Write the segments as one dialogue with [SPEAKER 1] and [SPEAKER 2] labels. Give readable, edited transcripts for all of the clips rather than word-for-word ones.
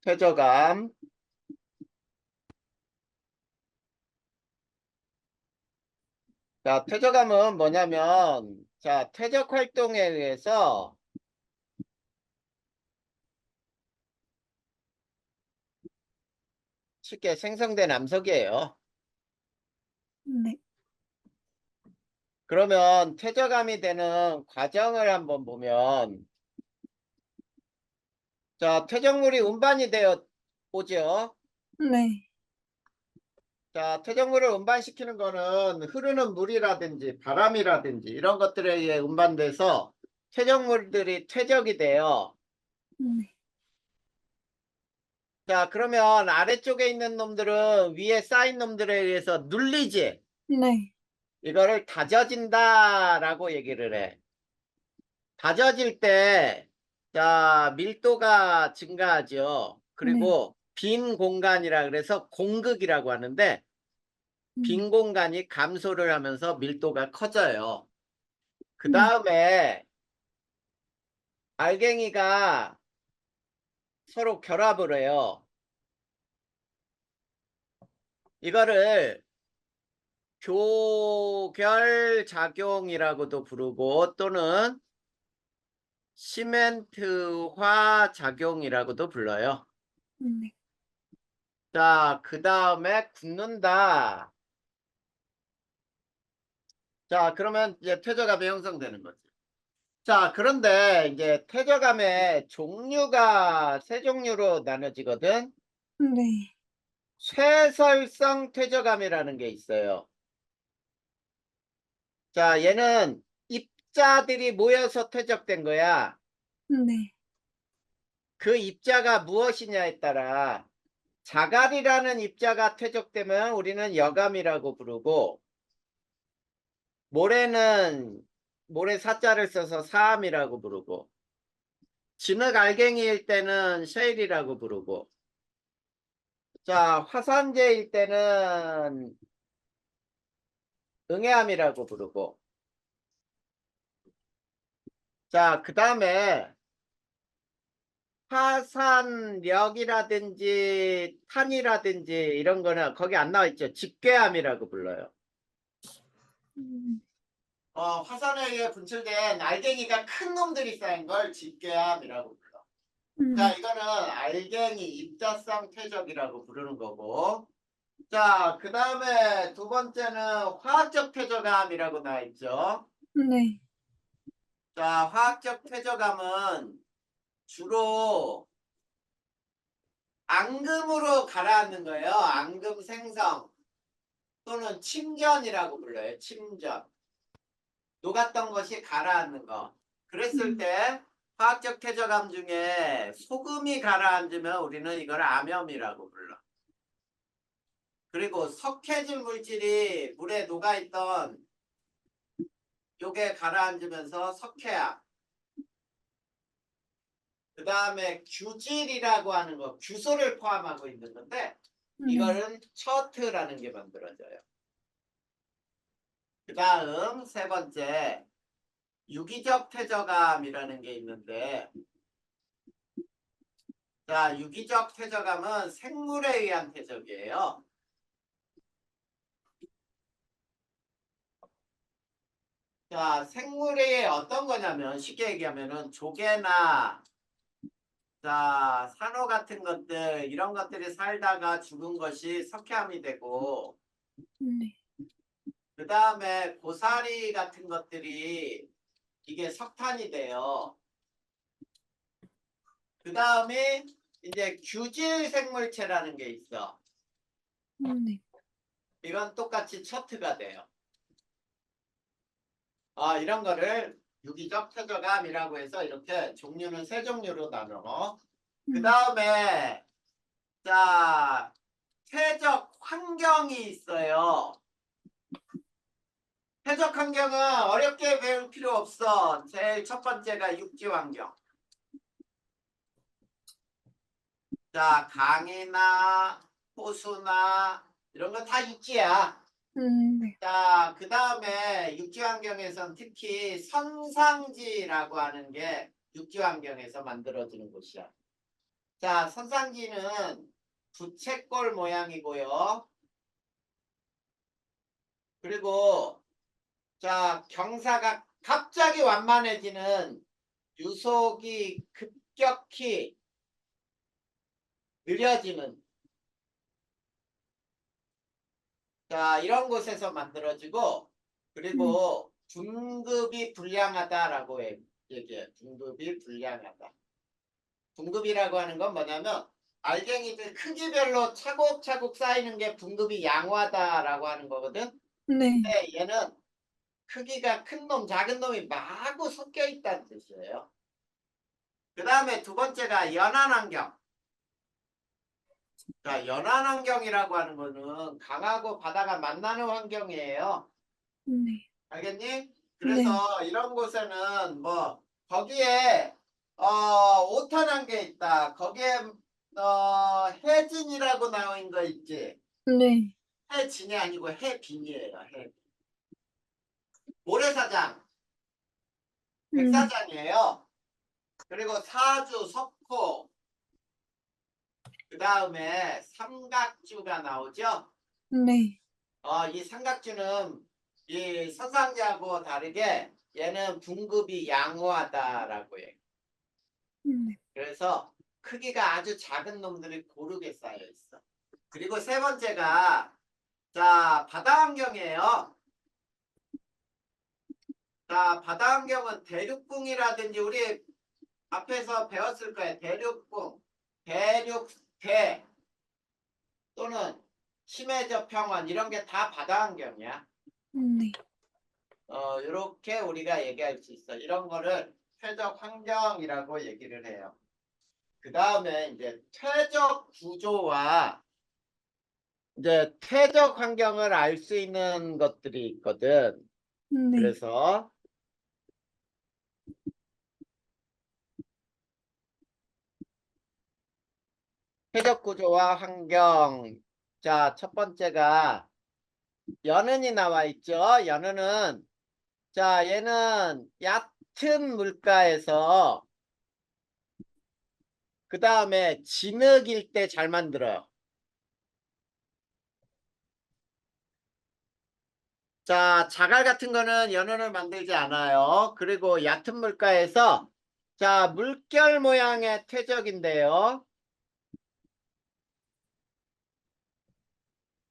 [SPEAKER 1] 퇴저감. 자, 퇴저감은 뭐냐면, 자, 퇴적 활동에 의해서 쉽게 생성된 암석이에요.
[SPEAKER 2] 네.
[SPEAKER 1] 그러면 퇴저감이 되는 과정을 한번 보면, 자, 퇴적물이 운반이 되어 오죠.
[SPEAKER 2] 네.
[SPEAKER 1] 자, 퇴적물을 운반시키는 거는 흐르는 물이라든지 바람이라든지 이런 것들에 의해 운반돼서 퇴적물들이 퇴적이 돼요.
[SPEAKER 2] 네.
[SPEAKER 1] 자, 그러면 아래쪽에 있는 놈들은 위에 쌓인 놈들에 의해서 눌리지.
[SPEAKER 2] 네.
[SPEAKER 1] 이거를 다져진다라고 얘기를 해. 다져질 때, 자, 밀도가 증가하죠.
[SPEAKER 2] 네.
[SPEAKER 1] 그리고 빈 공간이라 그래서 공극이라고 하는데,
[SPEAKER 2] 네.
[SPEAKER 1] 빈 공간이 감소를 하면서 밀도가 커져요. 그
[SPEAKER 2] 네.
[SPEAKER 1] 다음에 알갱이가 서로 결합을 해요. 이거를 교결작용이라고도 부르고 또는 시멘트화 작용이라고도 불러요.
[SPEAKER 2] 네.
[SPEAKER 1] 자, 그 다음에 굳는다. 자, 그러면 이제 퇴적암이 형성되는 거지. 자, 그런데 이제 퇴적암의 종류가 세 종류로 나눠지거든.
[SPEAKER 2] 네.
[SPEAKER 1] 쇠설성 퇴적암이라는 게 있어요. 자, 얘는 입자들이 모여서 퇴적된 거야.
[SPEAKER 2] 네.
[SPEAKER 1] 그 입자가 무엇이냐에 따라 자갈이라는 입자가 퇴적되면 우리는 여감이라고 부르고, 모래는 모래 사자를 써서 사암이라고 부르고, 진흙 알갱이일 때는 셰일이라고 부르고, 자, 화산재일 때는 응애암이라고 부르고, 자, 그 다음에 화산력이라든지 탄이라든지 이런 거는 거기 안 나와 있죠. 직괴암이라고 불러요.
[SPEAKER 2] 음.
[SPEAKER 1] 화산에 의해 분출된 알갱이가 큰 놈들이 쌓인 걸 직괴암이라고 불러. 자,
[SPEAKER 2] 네.
[SPEAKER 1] 이거는 알갱이 입자성 퇴적이라고 부르는 거고. 자, 그 다음에 두 번째는 화학적 퇴적암이라고 나와 있죠.
[SPEAKER 2] 네.
[SPEAKER 1] 자, 화학적 퇴적암은 주로 앙금으로 가라앉는 거예요. 앙금 생성 또는 침전이라고 불러요. 침전. 녹았던 것이 가라앉는 거. 그랬을
[SPEAKER 2] 음.
[SPEAKER 1] 때 화학적 퇴적암 중에 소금이 가라앉으면 우리는 이걸 암염이라고 불러. 그리고 석회질 물질이 물에 녹아있던 요게 가라앉으면서 석회암. 그 다음에 규질이라고 하는 거, 규소를 포함하고 있는 건데
[SPEAKER 2] 네.
[SPEAKER 1] 이거는 처트라는 게 만들어져요. 그 다음 세 번째 유기적 퇴적암이라는 게 있는데, 자, 유기적 퇴적암은 생물에 의한 퇴적이에요. 자, 생물이 어떤 거냐면 쉽게 얘기하면은 조개나 자, 산호 같은 것들 이런 것들이 살다가 죽은 것이 석회암이 되고,
[SPEAKER 2] 네.
[SPEAKER 1] 그 다음에 고사리 같은 것들이 이게 석탄이 돼요. 그 다음에 이제 규질 생물체라는 게 있어.
[SPEAKER 2] 네.
[SPEAKER 1] 이건 똑같이 처트가 돼요. 이런 거를 유기적 퇴적암이라고 해서 이렇게 종류는 세 종류로 나눠. 그
[SPEAKER 2] 음.
[SPEAKER 1] 다음에 자, 퇴적 환경이 있어요. 퇴적 환경은 어렵게 배울 필요 없어. 제일 첫 번째가 육지 환경. 자, 강이나 호수나 이런 거 다 육지야.
[SPEAKER 2] 네.
[SPEAKER 1] 자, 그 다음에 육지 환경에선 특히 선상지라고 하는 게 육지 환경에서 만들어지는 곳이야. 자, 선상기는 부채꼴 모양이고요. 그리고 자, 경사가 갑자기 완만해지는 유속이 급격히 느려지는 자, 이런 곳에서 만들어지고 그리고 둔급이 불량하다라고 얘기해요. 둔급이 불량하다. 둔급이라고 하는 건 뭐냐면 알갱이들 크기별로 차곡차곡 쌓이는 게 둔급이 양호하다라고 하는 거거든.
[SPEAKER 2] 네.
[SPEAKER 1] 근데 얘는 크기가 큰 놈, 작은 놈이 마구 섞여 있다는 뜻이에요. 그 다음에 두 번째가 연한 환경. 자, 연한 환경이라고 하는 거는 강하고 바다가 만나는 환경이에요.
[SPEAKER 2] 네.
[SPEAKER 1] 알겠니?
[SPEAKER 2] 네.
[SPEAKER 1] 그래서 이런 곳에는 뭐 거기에 오탄한 게 있다. 거기에 해진이라고 나온 거 있지.
[SPEAKER 2] 네.
[SPEAKER 1] 해진이 아니고 해빈이에요. 해. 모래사장,
[SPEAKER 2] 네.
[SPEAKER 1] 백사장이에요. 그리고 사주, 석포, 그 다음에 삼각주가 나오죠.
[SPEAKER 2] 네.
[SPEAKER 1] 이 삼각주는 이 서상자하고 다르게 얘는 분급이 양호하다라고 해요.
[SPEAKER 2] 네.
[SPEAKER 1] 그래서 크기가 아주 작은 놈들이 고르게 쌓여 있어. 그리고 세 번째가 자, 바다 환경이에요. 자, 바다 환경은 대륙붕이라든지 우리 앞에서 배웠을 거예요. 대륙붕, 대륙대 또는 심해적 평원 이런 게 다 바다 환경이야.
[SPEAKER 2] 네.
[SPEAKER 1] 이렇게 우리가 얘기할 수 있어. 이런 거를 퇴적 환경이라고 얘기를 해요. 그 다음에 이제 퇴적 구조와 이제 퇴적 환경을 알 수 있는 것들이 있거든.
[SPEAKER 2] 네.
[SPEAKER 1] 그래서 퇴적 구조와 환경. 자, 첫 번째가 연은이 나와 있죠. 연은은 자, 얘는 얕은 물가에서 그 다음에 진흙일 때 잘 만들어요. 자, 자갈 같은 거는 연은을 만들지 않아요. 그리고 얕은 물가에서 자, 물결 모양의 퇴적인데요.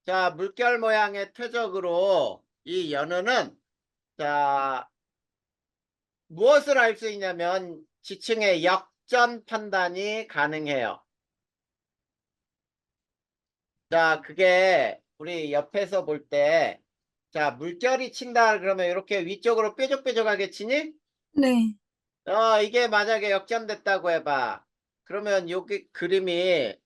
[SPEAKER 1] 자, 물결 모양의 퇴적으로 이 연은은 자, 무엇을 알 수 있냐면 지층의 역전 판단이 가능해요. 자, 그게 우리 옆에서 볼 때 자, 물결이 친다 그러면 이렇게 위쪽으로 뾰족뾰족하게 치니?
[SPEAKER 2] 네.
[SPEAKER 1] 이게 만약에 역전됐다고 해봐. 그러면 여기 그림이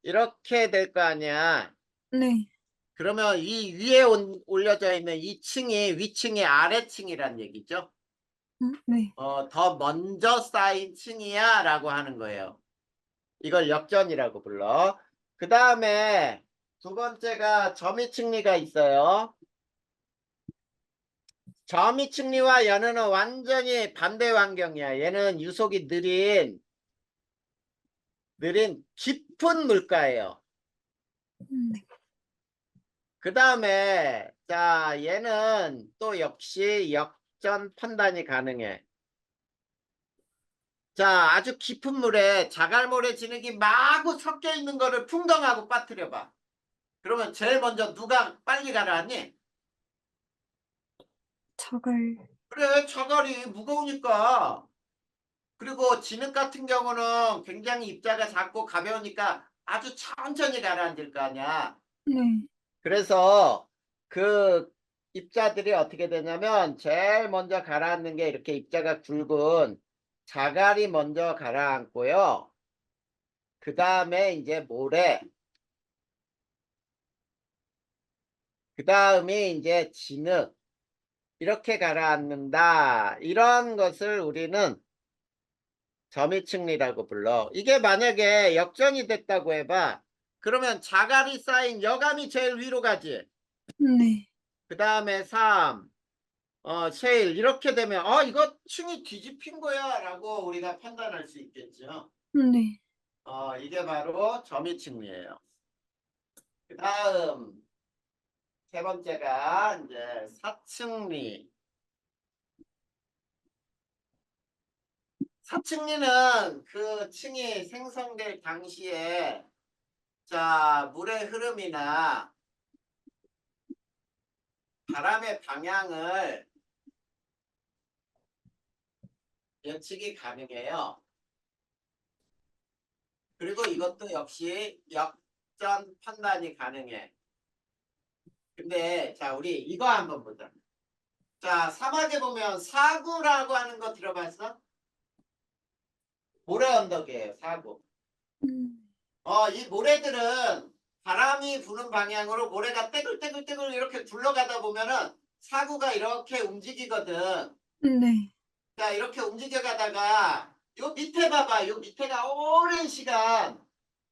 [SPEAKER 1] 이렇게 될 거 아니야.
[SPEAKER 2] 네.
[SPEAKER 1] 그러면 이 위에 올려져 있는 이 층이 위층이 아래층이란 얘기죠.
[SPEAKER 2] 네.
[SPEAKER 1] 더 먼저 쌓인 층이야 라고 하는 거예요. 이걸 역전이라고 불러. 그 다음에 두 번째가 점이층리가 있어요. 점이층리와 연은은 완전히 반대 환경이야. 얘는 유속이 느린 깊은 물가예요.
[SPEAKER 2] 네.
[SPEAKER 1] 그 다음에 자, 얘는 또 역시 역전 판단이 가능해. 자, 아주 깊은 물에 자갈모래 진흙이 마구 섞여 있는 거를 풍덩하고 빠뜨려 봐. 그러면 제일 먼저 누가 빨리 가라앉니?
[SPEAKER 2] 자갈.
[SPEAKER 1] 그래, 자갈이 무거우니까. 그리고 진흙 같은 경우는 굉장히 입자가 작고 가벼우니까 아주 천천히 가라앉을 거 아니야.
[SPEAKER 2] 네.
[SPEAKER 1] 그래서 그 입자들이 어떻게 되냐면 제일 먼저 가라앉는 게 이렇게 입자가 굵은 자갈이 먼저 가라앉고요. 그 다음에 이제 모래, 그 다음에 이제 진흙 이렇게 가라앉는다. 이런 것을 우리는 점이층리라고 불러. 이게 만약에 역전이 됐다고 해봐. 그러면 자갈이 쌓인 여감이 제일 위로 가지.
[SPEAKER 2] 네.
[SPEAKER 1] 그 다음에 3, 셰일 이렇게 되면 이거 층이 뒤집힌 거야 라고 우리가 판단할 수 있겠죠.
[SPEAKER 2] 네.
[SPEAKER 1] 이게 바로 점이칭리예요. 그 다음 세 번째가 이제 사칭리. 사칭리는 그 층이 생성될 당시에 자 물의 흐름이나 바람의 방향을 예측이 가능해요. 그리고 이것도 역시 역전 판단이 가능해. 근데 자 우리 이거 한번 보자. 자 사막에 보면 사구라고 하는 거 들어봤어? 모래 언덕이에요. 사구. 이 모래들은 바람이 부는 방향으로 모래가 떼굴떼굴떼굴 이렇게 굴러가다 보면은 사구가 이렇게 움직이거든.
[SPEAKER 2] 네.
[SPEAKER 1] 자 이렇게 움직여 가다가 요 밑에 봐봐. 요 밑에가 오랜 시간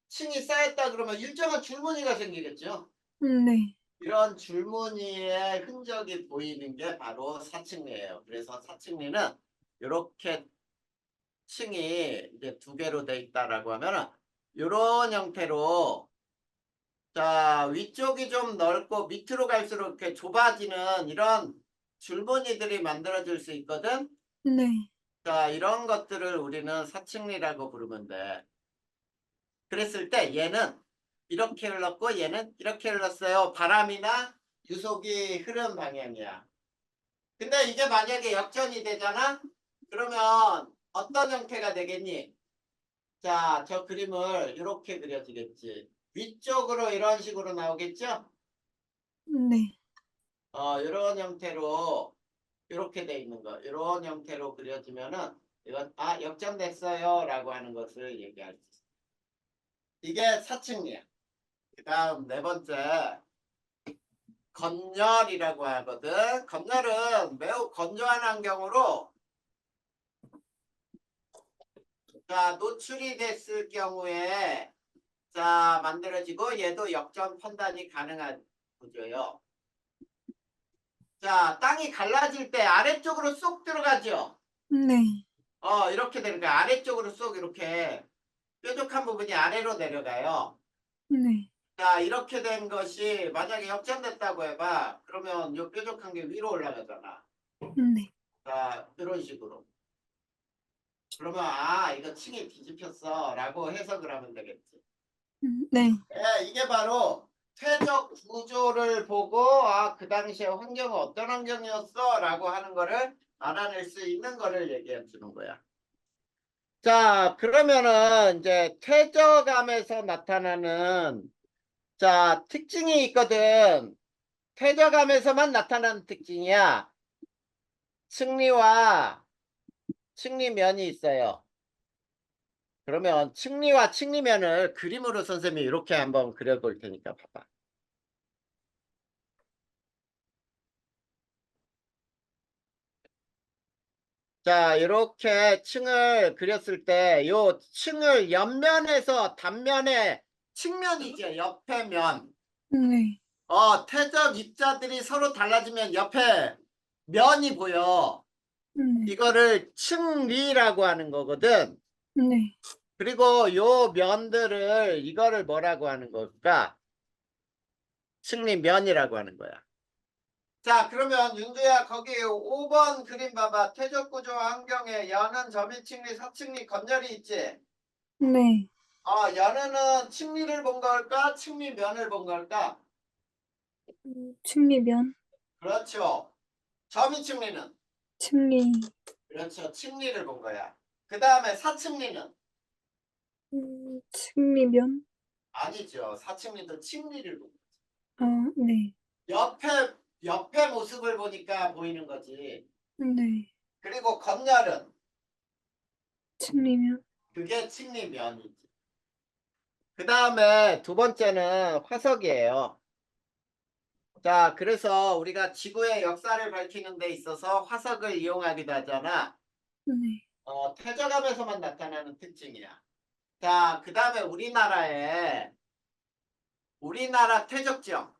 [SPEAKER 1] 층이 쌓였다 그러면 일정한 줄무늬가 생기겠죠.
[SPEAKER 2] 네.
[SPEAKER 1] 이런 줄무늬의 흔적이 보이는 게 바로 사층리예요. 그래서 사층리는 이렇게 층이 이제 두 개로 돼 있다라고 하면은 이런 형태로 자 위쪽이 좀 넓고 밑으로 갈수록 이렇게 좁아지는 이런 줄무늬들이 만들어질 수 있거든.
[SPEAKER 2] 네.
[SPEAKER 1] 자 이런 것들을 우리는 사층리라고 부르면 돼. 그랬을 때 얘는 이렇게 흘렀고 얘는 이렇게 흘렀어요. 바람이나 유속이 흐른 방향이야. 근데 이게 만약에 역전이 되잖아? 그러면 어떤 형태가 되겠니? 자, 저 그림을 이렇게 그려지겠지. 위쪽으로 이런 식으로 나오겠죠?
[SPEAKER 2] 네.
[SPEAKER 1] 이런 형태로 이렇게 돼 있는 거. 이런 형태로 그려지면은 이건 역전됐어요 라고 하는 것을 얘기할 수 있어. 이게 사층리야. 그 다음 네 번째 건열이라고 하거든. 건열은 매우 건조한 환경으로 자 노출이 됐을 경우에 자 만들어지고 얘도 역전 판단이 가능한 구조예요. 자 땅이 갈라질 때 아래쪽으로 쏙 들어가죠.
[SPEAKER 2] 네.
[SPEAKER 1] 이렇게 되는 거야. 아래쪽으로 쏙 이렇게 뾰족한 부분이 아래로 내려가요.
[SPEAKER 2] 네.
[SPEAKER 1] 자 이렇게 된 것이 만약에 역전됐다고 해봐. 그러면 이 뾰족한 게 위로 올라가잖아.
[SPEAKER 2] 네.
[SPEAKER 1] 자 이런 식으로. 그러면 이거 층이 뒤집혔어 라고 해석을 하면 되겠지.
[SPEAKER 2] 네.
[SPEAKER 1] 이게 바로 퇴적 구조를 보고 그 당시에 환경은 어떤 환경이었어 라고 하는 거를 알아낼 수 있는 거를 얘기해 주는 거야. 자 그러면은 이제 퇴적암에서 나타나는 자 특징이 있거든. 퇴적암에서만 나타나는 특징이야. 층리와 층리면이 있어요. 그러면 층리와 층리면을 그림으로 선생님이 이렇게 한번 그려볼 테니까 봐봐. 자, 이렇게 층을 그렸을 때 요 층을 옆면에서 단면에 측면이죠. 옆에 면.
[SPEAKER 2] 네.
[SPEAKER 1] 퇴적 입자들이 서로 달라지면 옆에 면이 보여.
[SPEAKER 2] 네.
[SPEAKER 1] 이거를 층리라고 하는 거거든.
[SPEAKER 2] 네.
[SPEAKER 1] 그리고 요 면들을 이거를 뭐라고 하는 걸까? 층리면이라고 하는 거야. 자, 그러면 윤두야 거기 5번 그림 봐봐. 퇴적구조 환경에 연은 점유층리, 사층리, 건열이 있지?
[SPEAKER 2] 네.
[SPEAKER 1] 연은 층리를 본 걸까? 층리면을 본 걸까?
[SPEAKER 2] 층리면,
[SPEAKER 1] 그렇죠. 점유층리는?
[SPEAKER 2] 층리,
[SPEAKER 1] 그렇죠. 층리를 본 거야. 그 다음에 사층리는?
[SPEAKER 2] 층리면,
[SPEAKER 1] 아니죠. 사층리도 층리를 본 거지.
[SPEAKER 2] 네.
[SPEAKER 1] 옆에, 옆에 모습을 보니까 보이는 거지.
[SPEAKER 2] 네.
[SPEAKER 1] 그리고 건열은?
[SPEAKER 2] 층리면,
[SPEAKER 1] 그게 층리면이지. 그 다음에 두 번째는 화석이에요. 자, 그래서 우리가 지구의 역사를 밝히는 데 있어서 화석을 이용하기도 하잖아.
[SPEAKER 2] 네.
[SPEAKER 1] 퇴적암에서만 나타나는 특징이야. 자, 그 다음에 우리나라 퇴적지형.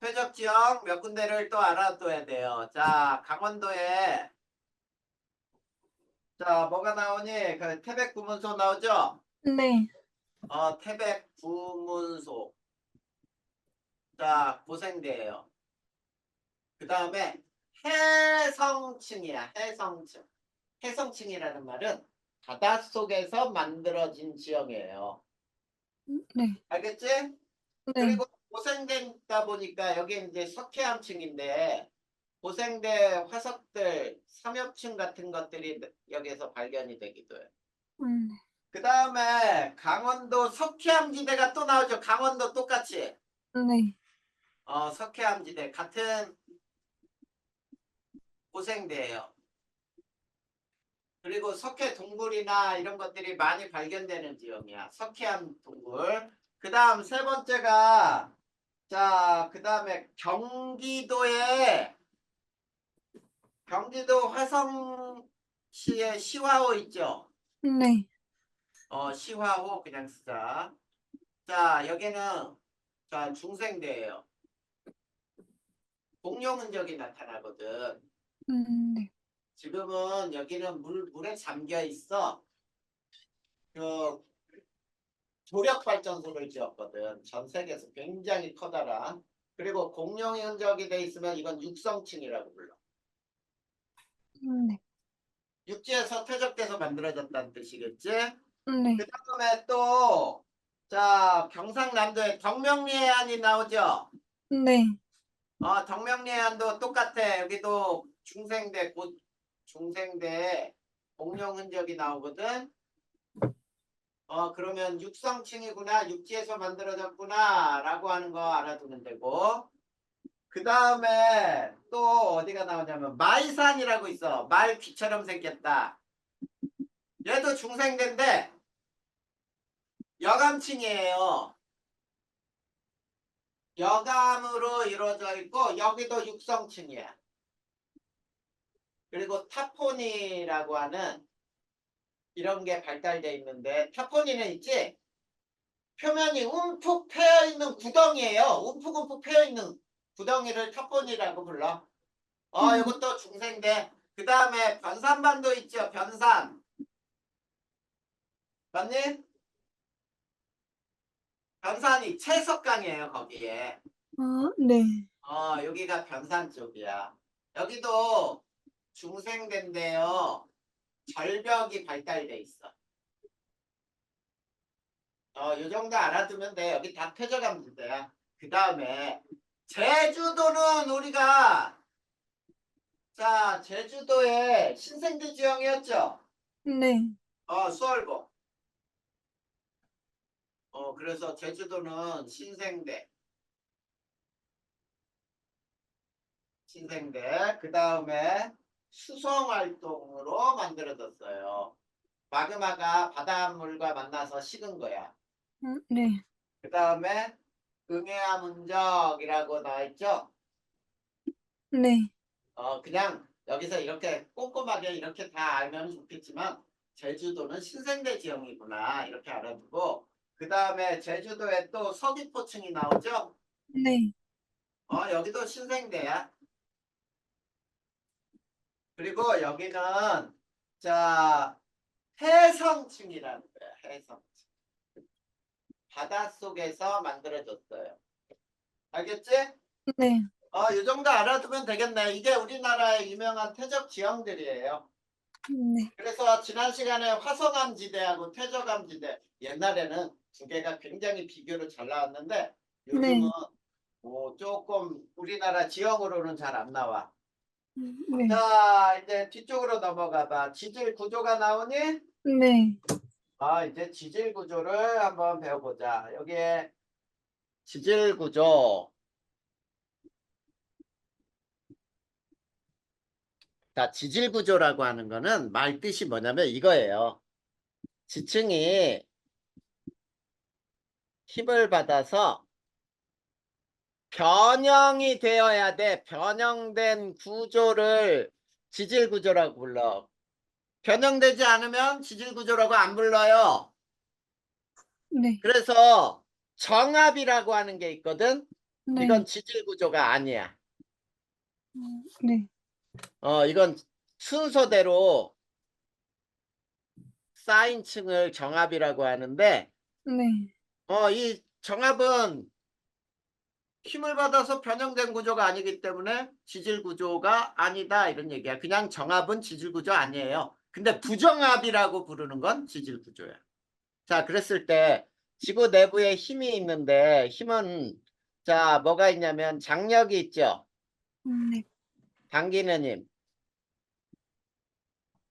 [SPEAKER 1] 퇴적지형 몇 군데를 또 알아둬야 돼요. 자, 강원도에 자, 뭐가 나오니? 그 태백 구문소 나오죠?
[SPEAKER 2] 네.
[SPEAKER 1] 태백 구문소. 자, 고생대예요. 그 다음에 해성층이야. 해성층. 해성층이라는 말은 바닷속에서 만들어진 지형이에요.
[SPEAKER 2] 네.
[SPEAKER 1] 알겠지?
[SPEAKER 2] 네.
[SPEAKER 1] 그리고 고생되다 보니까 여기 이제 석회암층인데 고생대 화석들, 삼엽층 같은 것들이 여기서 발견이 되기도 해요.
[SPEAKER 2] 네.
[SPEAKER 1] 그 다음에 강원도 석회암지대가 또 나오죠. 강원도 똑같이.
[SPEAKER 2] 네.
[SPEAKER 1] 석회암지대 같은 고생대예요. 그리고 석회 동굴이나 이런 것들이 많이 발견되는 지역이야. 석회암 동굴. 그 다음 세 번째가 자, 그 다음에 경기도 화성시의 시화호 있죠?
[SPEAKER 2] 네.
[SPEAKER 1] 시화호 그냥 쓰자. 자, 여기는 자, 중생대예요. 공룡 흔적이 나타나거든.
[SPEAKER 2] 네.
[SPEAKER 1] 지금은 여기는 물에 잠겨 있어. 그 조력 발전소를 지었거든. 전 세계에서 굉장히 커다란. 그리고 공룡 흔적이 돼 있으면 이건 육성층이라고 불러.
[SPEAKER 2] 네.
[SPEAKER 1] 육지에서 퇴적돼서 만들어졌다는 뜻이겠지?
[SPEAKER 2] 네.
[SPEAKER 1] 그 다음에 또, 자, 경상남도에 덕명리해안이 나오죠?
[SPEAKER 2] 네.
[SPEAKER 1] 덕명리해안도 똑같아. 여기도 중생대 공룡 흔적이 나오거든. 그러면 육성층이구나. 육지에서 만들어졌구나. 라고 하는 거 알아두면 되고. 그 다음에 또 어디가 나오냐면 마이산이라고 있어. 말 귀처럼 생겼다. 얘도 중생대인데 여감층이에요. 여감으로 이루어져 있고 여기도 육성층이야. 그리고 타포니라고 하는 이런 게 발달돼 있는데 타포니는 있지? 표면이 움푹 패여 있는 구덩이에요. 움푹움푹 패여 있는 구덩이를 타포니라고 불러. 이것도 중생대. 그 다음에 변산반도 있죠. 변산. 맞니? 변산이 채석강이에요. 거기에.
[SPEAKER 2] 네.
[SPEAKER 1] 여기가 변산 쪽이야. 여기도 중생대인데요. 절벽이 발달돼 있어. 요 정도 알아두면 돼. 여기 다 펴져가면 된다. 그 다음에 제주도는 우리가 자 제주도의 신생대 지형이었죠.
[SPEAKER 2] 네.
[SPEAKER 1] 수월고. 그래서 제주도는 신생대. 그 다음에 수송 활동으로 만들어졌어요. 마그마가 바닷물과 만나서 식은 거야.
[SPEAKER 2] 네.
[SPEAKER 1] 그 다음에 응해암 흔적이라고 나와 있죠.
[SPEAKER 2] 네.
[SPEAKER 1] 그냥 여기서 이렇게 꼼꼼하게 이렇게 다 알면 좋겠지만 제주도는 신생대 지형이구나 이렇게 알아두고 그 다음에 제주도에 또 서귀포층이 나오죠.
[SPEAKER 2] 네.
[SPEAKER 1] 여기도 신생대야. 그리고 여기는 자 해성층이라는 거야. 해성층. 바닷속에서 만들어졌어요. 알겠지?
[SPEAKER 2] 네.
[SPEAKER 1] 이 정도 알아두면 되겠네. 이게 우리나라의 유명한 퇴적 지형들이에요.
[SPEAKER 2] 네.
[SPEAKER 1] 그래서 지난 시간에 화성암 지대하고 퇴적암 지대 옛날에는 두 개가 굉장히 비교로 잘 나왔는데 요즘은
[SPEAKER 2] 네.
[SPEAKER 1] 조금 우리나라 지형으로는 잘 안 나와.
[SPEAKER 2] 네.
[SPEAKER 1] 자, 이제 뒤쪽으로 넘어가 봐. 지질 구조가 나오니?
[SPEAKER 2] 네.
[SPEAKER 1] 이제 지질 구조를 한번 배워보자. 여기에 지질 구조. 자, 지질 구조라고 하는 거는 말 뜻이 뭐냐면 이거예요. 지층이 힘을 받아서 변형이 되어야 돼. 변형된 구조를 지질 구조라고 불러. 변형되지 않으면 지질 구조라고 안 불러요.
[SPEAKER 2] 네.
[SPEAKER 1] 그래서 정압이라고 하는 게 있거든.
[SPEAKER 2] 네.
[SPEAKER 1] 이건 지질 구조가 아니야.
[SPEAKER 2] 네.
[SPEAKER 1] 이건 순서대로 쌓인 층을 정합이라고 하는데
[SPEAKER 2] 네.
[SPEAKER 1] 이 정합은 힘을 받아서 변형된 구조가 아니기 때문에 지질 구조가 아니다 이런 얘기야. 그냥 정합은 지질 구조 아니에요. 근데 부정합이라고 부르는 건 지질 구조야. 자, 그랬을 때 지구 내부에 힘이 있는데 힘은 자, 뭐가 있냐면 장력이 있죠.
[SPEAKER 2] 네.
[SPEAKER 1] 당기는 힘.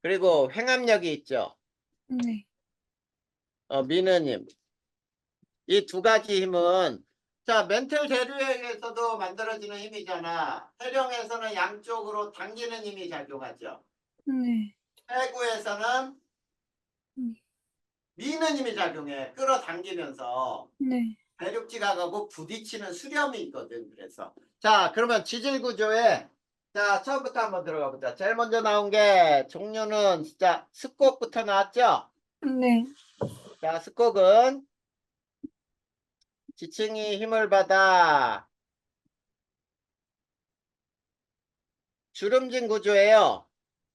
[SPEAKER 1] 그리고 횡압력이 있죠.
[SPEAKER 2] 네.
[SPEAKER 1] 미는 힘. 이 두 가지 힘은 자, 멘틀 대류에 의해서도 만들어지는 힘이잖아. 해령에서는 양쪽으로 당기는 힘이 작용하죠.
[SPEAKER 2] 네.
[SPEAKER 1] 해구에서는
[SPEAKER 2] 음,
[SPEAKER 1] 미는 힘이 작용해. 끌어당기면서
[SPEAKER 2] 네.
[SPEAKER 1] 대륙지가 가고 부딪히는 수렴이 있거든. 그래서 자, 그러면 지질 구조에 자, 처음부터 한번 들어가 보자. 제일 먼저 나온 게 종류는 진짜 습곡부터 나왔죠.
[SPEAKER 2] 네.
[SPEAKER 1] 자, 습곡은 지층이 힘을 받아 주름진 구조예요.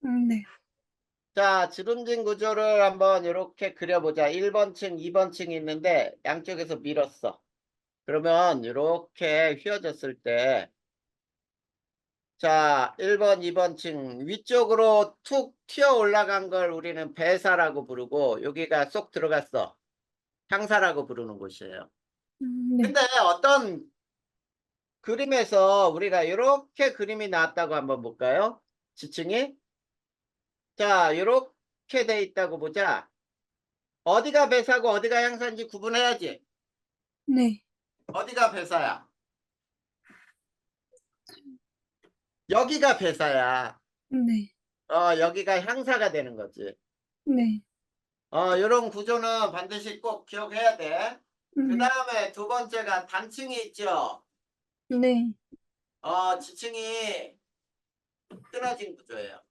[SPEAKER 2] 네.
[SPEAKER 1] 자, 주름진 구조를 한번 이렇게 그려보자. 1번층, 2번층이 있는데 양쪽에서 밀었어. 그러면 이렇게 휘어졌을 때 자, 1번, 2번층 위쪽으로 툭 튀어 올라간 걸 우리는 배사라고 부르고 여기가 쏙 들어갔어. 향사라고 부르는 곳이에요.
[SPEAKER 2] 네.
[SPEAKER 1] 근데 어떤 그림에서 우리가 이렇게 그림이 나왔다고 한번 볼까요? 지층이 자, 이렇게 돼 있다고 보자. 어디가 배사고 어디가 향사인지 구분해야지.
[SPEAKER 2] 네.
[SPEAKER 1] 어디가 배사야? 여기가 배사야.
[SPEAKER 2] 네.
[SPEAKER 1] 여기가 향사가 되는 거지.
[SPEAKER 2] 네.
[SPEAKER 1] 요런 구조는 반드시 꼭 기억해야 돼. 그
[SPEAKER 2] 네.
[SPEAKER 1] 다음에 두 번째가 단층이 있죠.
[SPEAKER 2] 네.
[SPEAKER 1] 지층이 끊어진 구조예요.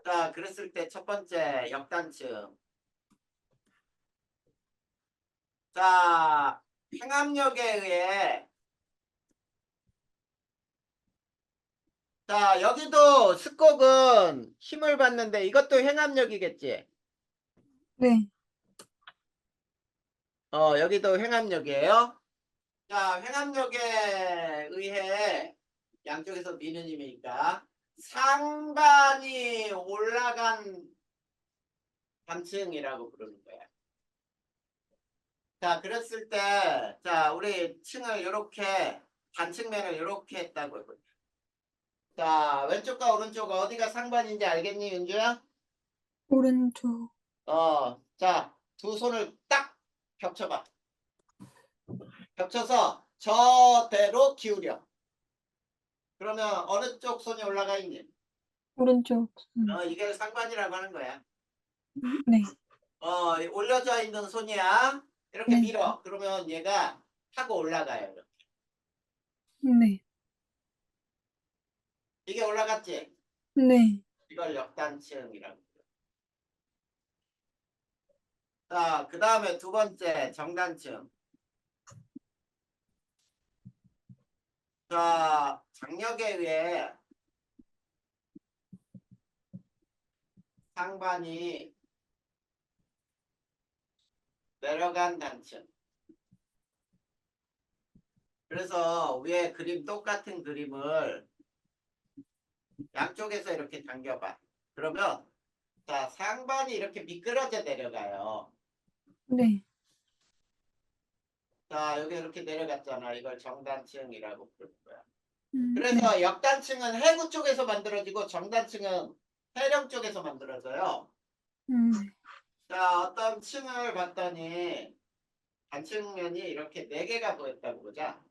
[SPEAKER 1] 자, 그랬을 때 첫 번째 역단층. 자, 행압력에 의해 자, 여기도 습곡은 힘을 받는데 이것도 행압력이겠지.
[SPEAKER 2] 네.
[SPEAKER 1] 여기도 행압력이에요. 자, 횡압력에 의해 양쪽에서 미는 힘이니까 상반이 올라간 단층이라고 부르는 거야. 자, 그랬을 때, 자, 우리 층을 이렇게 단층면을 이렇게 했다고 해보자. 자, 왼쪽과 오른쪽 어디가 상반인지 알겠니, 윤주야?
[SPEAKER 2] 오른쪽.
[SPEAKER 1] 자, 두 손을 딱 겹쳐봐. 겹쳐서 저대로 기울여. 그러면 어느 쪽 손이 올라가 있니?
[SPEAKER 2] 오른쪽.
[SPEAKER 1] 이게 상반이라고 하는 거야.
[SPEAKER 2] 네.
[SPEAKER 1] 올려져 있는 손이야. 이렇게
[SPEAKER 2] 네.
[SPEAKER 1] 밀어. 그러면 얘가 타고 올라가요. 이렇게.
[SPEAKER 2] 네.
[SPEAKER 1] 이게 올라갔지?
[SPEAKER 2] 네.
[SPEAKER 1] 이걸 역단층이라고. 자, 그 다음에 두 번째 정단층. 자, 장력에 의해 상반이 내려간 단층. 그래서 위에 그림 똑같은 그림을 양쪽에서 이렇게 당겨봐. 그러면 자, 상반이 이렇게 미끄러져 내려가요.
[SPEAKER 2] 네.
[SPEAKER 1] 자, 여기 이렇게 내려갔잖아. 이걸 정단층이라고 부르는 거야.
[SPEAKER 2] 네.
[SPEAKER 1] 그래서 역단층은 해구 쪽에서 만들어지고 정단층은 해령 쪽에서 만들어져요. 자, 어떤 층을 봤더니 단층면이 이렇게 4개가 보였다고 보자.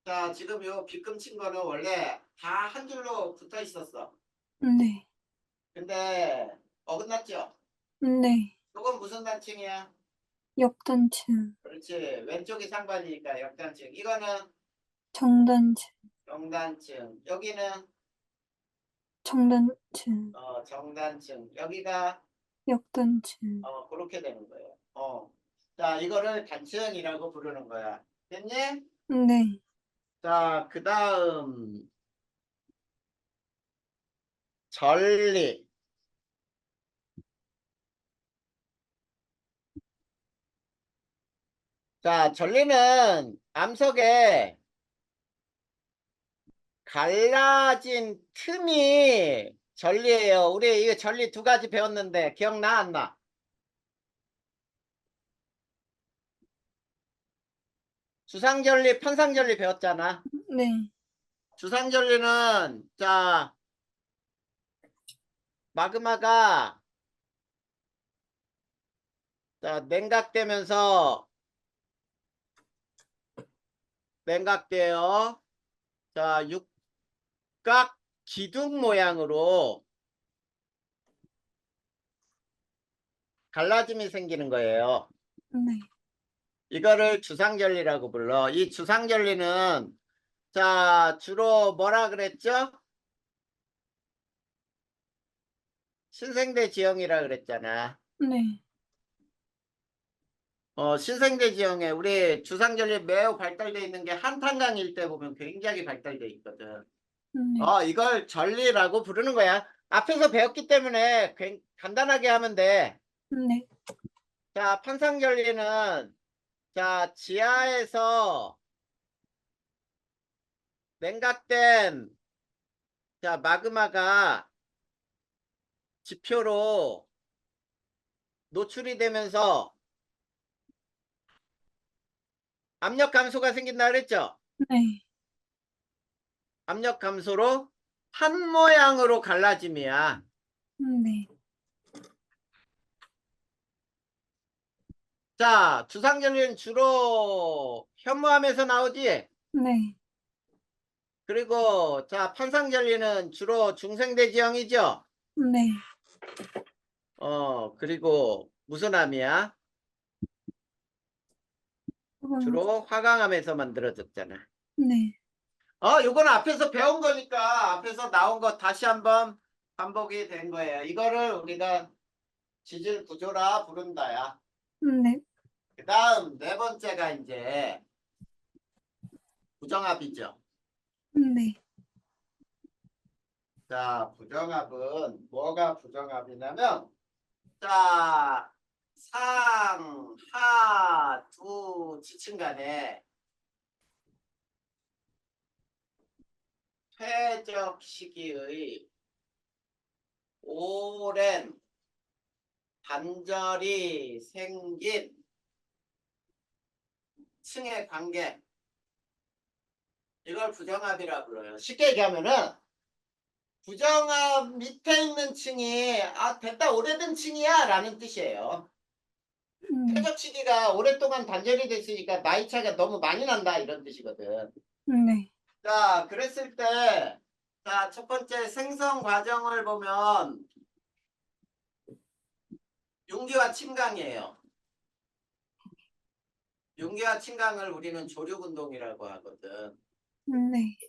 [SPEAKER 1] 자, 지금 요 빗금 친 거는 원래 다 한 줄로 붙어 있었어.
[SPEAKER 2] 네.
[SPEAKER 1] 근데 어긋났죠?
[SPEAKER 2] 네.
[SPEAKER 1] 이건 무슨 단층이야?
[SPEAKER 2] 역단층.
[SPEAKER 1] 그렇지. 왼쪽이 상반이니까 역단층. 이거는
[SPEAKER 2] 정단층.
[SPEAKER 1] 정단층. 여기는
[SPEAKER 2] 정단층.
[SPEAKER 1] 정단층. 여기가
[SPEAKER 2] 역단층.
[SPEAKER 1] 그렇게 되는 거예요. 자, 이거를 단층이라고 부르는 거야. 됐니?
[SPEAKER 2] 네.
[SPEAKER 1] 자, 그 다음 전리. 자, 전리는 암석에 갈라진 틈이 전리예요. 우리 이거 전리 두 가지 배웠는데 기억나 안 나? 주상전리, 편상전리 배웠잖아.
[SPEAKER 2] 네.
[SPEAKER 1] 주상전리는 자 마그마가 자 냉각돼요. 자 육각 기둥 모양으로 갈라짐이 생기는 거예요.
[SPEAKER 2] 네.
[SPEAKER 1] 이거를 주상절리라고 불러. 이 주상절리는 자 주로 뭐라 그랬죠? 신생대 지형이라 그랬잖아.
[SPEAKER 2] 네.
[SPEAKER 1] 신생대 지형에 우리 주상절리 매우 발달되어 있는 게 한탄강 일대 보면 굉장히 발달되어 있거든.
[SPEAKER 2] 네.
[SPEAKER 1] 이걸 전리라고 부르는 거야. 앞에서 배웠기 때문에 간단하게 하면 돼.
[SPEAKER 2] 네.
[SPEAKER 1] 자, 판상전리는 자 지하에서 냉각된 자 마그마가 지표로 노출이 되면서 압력 감소가 생긴다 그랬죠?
[SPEAKER 2] 네.
[SPEAKER 1] 압력 감소로 판 모양으로 갈라짐이야.
[SPEAKER 2] 네.
[SPEAKER 1] 자, 주상절리는 주로 현무암에서 나오지?
[SPEAKER 2] 네.
[SPEAKER 1] 그리고 자, 판상절리는 주로 중생대 지형이죠?
[SPEAKER 2] 네.
[SPEAKER 1] 그리고 무슨 암이야?
[SPEAKER 2] 그건
[SPEAKER 1] 주로 화강암에서 만들어졌잖아.
[SPEAKER 2] 네.
[SPEAKER 1] 요건 앞에서 배운 거니까 앞에서 나온 거 다시 한번 반복이 된 거예요. 이거를 우리가 지질 구조라 부른다야.
[SPEAKER 2] 네.
[SPEAKER 1] 그 다음 네 번째가 이제 부정합이죠.
[SPEAKER 2] 네.
[SPEAKER 1] 자, 부정합은 뭐가 부정합이냐면 자, 상, 하, 두 지층 간에 퇴적 시기의 오랜 단절이 생긴 층의 관계, 이걸 부정합이라 불러요. 쉽게 얘기하면은 부정합 밑에 있는 층이 됐다 오래된 층이야 라는 뜻이에요.
[SPEAKER 2] 네.
[SPEAKER 1] 퇴적 시기가 오랫동안 단절이 됐으니까 나이 차가 너무 많이 난다 이런 뜻이거든.
[SPEAKER 2] 네.
[SPEAKER 1] 자, 그랬을 때, 자, 첫 번째 생성 과정을 보면 융기와 침강이에요. 융기와 침강을 우리는 조류운동이라고 하거든.
[SPEAKER 2] 네.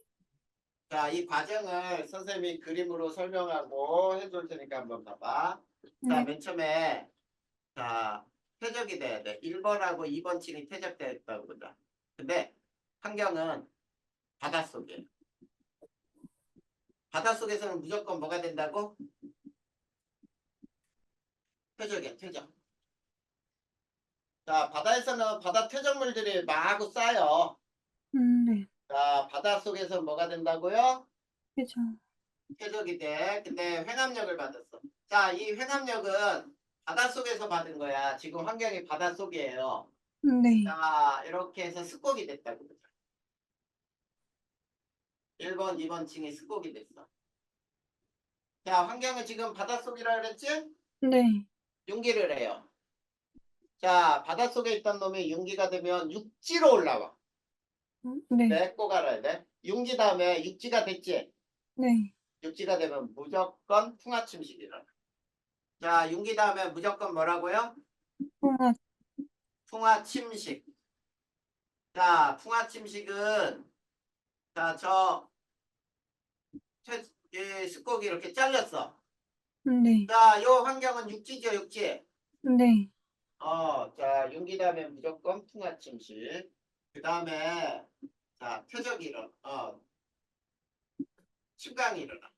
[SPEAKER 1] 자, 이 과정을 선생님이 그림으로 설명하고 해줄 테니까 한번 봐봐. 자,
[SPEAKER 2] 네.
[SPEAKER 1] 맨 처음에, 자, 퇴적이 돼야 돼. 1번하고 2번 층이 퇴적됐다고 보자. 근데 환경은 바닷속이에요. 바닷속에서는 무조건 뭐가 된다고? 퇴적이야, 퇴적. 자, 바다에서는 바다 퇴적물들이 마구 쌓여.
[SPEAKER 2] 네.
[SPEAKER 1] 자, 바닷속에서 뭐가 된다고요?
[SPEAKER 2] 그죠.
[SPEAKER 1] 퇴적이 돼. 근데 횡압력을 받았어. 자, 이 횡압력은 바닷속에서 받은 거야. 지금 환경이 바닷속이에요.
[SPEAKER 2] 네.
[SPEAKER 1] 자, 이렇게 해서 습곡이 됐다고 보자. 1번, 2번 층이 습곡이 됐어. 자, 환경은 지금 바닷속이라 그랬지?
[SPEAKER 2] 네.
[SPEAKER 1] 융기를 해요. 자, 바닷속에 있던 놈이 융기가 되면 육지로 올라와.
[SPEAKER 2] 네.
[SPEAKER 1] 네, 꼭 알아야 돼. 융지 다음에 육지가 됐지?
[SPEAKER 2] 네.
[SPEAKER 1] 육지가 되면 무조건 풍화침식이 일어나. 자, 융기 다음에 무조건 뭐라고요?
[SPEAKER 2] 통화.
[SPEAKER 1] 풍화침식. 자, 풍화침식은 자, 이 습곡이 이렇게 잘렸어.
[SPEAKER 2] 네.
[SPEAKER 1] 자, 요 환경은 육지죠, 육지.
[SPEAKER 2] 네.
[SPEAKER 1] 자, 융기 다음에 무조건 풍화침식. 그 다음에, 자, 퇴적이 침강이 일어나.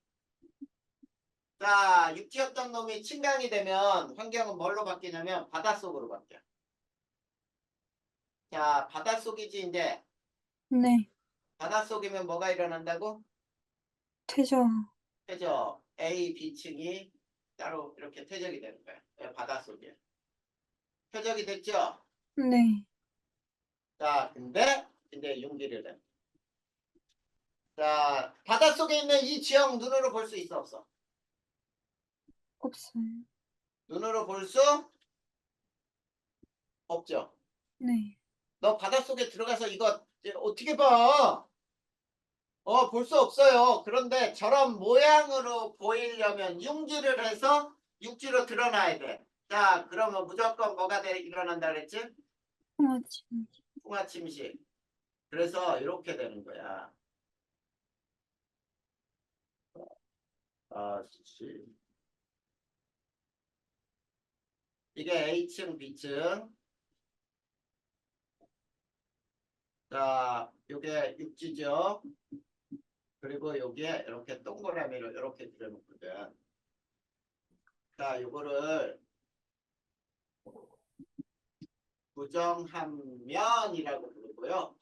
[SPEAKER 1] 자, 육지였던 놈이 침강이 되면 환경은 뭘로 바뀌냐면 바닷속으로 바뀌어. 자, 바닷속이지, 이제.
[SPEAKER 2] 네.
[SPEAKER 1] 바닷속이면 뭐가 일어난다고?
[SPEAKER 2] 퇴적.
[SPEAKER 1] 퇴적. A, B층이 따로 이렇게 퇴적이 되는 거야. 바닷속에. 퇴적이 됐죠?
[SPEAKER 2] 네.
[SPEAKER 1] 자, 근데 이제 융기를 해. 자, 바닷속에 있는 이 지형 눈으로 볼 수 있어, 없어?
[SPEAKER 2] 없어요.
[SPEAKER 1] 눈으로 볼 수 없죠.
[SPEAKER 2] 네.
[SPEAKER 1] 너 바닷속에 들어가서 이거 이제 어떻게 봐? 볼 수 없어요. 그런데 저런 모양으로 보이려면 융기를 해서 육지로 드러나야 돼. 자, 그러면 무조건 뭐가 일어난다 그랬지?
[SPEAKER 2] 풍화침식.
[SPEAKER 1] 풍화침식. 그래서 이렇게 되는 거야. 씨. 이게 A층, B층. 자, 요게 육지죠. 그리고 여기에 이렇게 동그라미를 이렇게 그려놓거든. 자, 요거를 부정함면이라고 부르고요.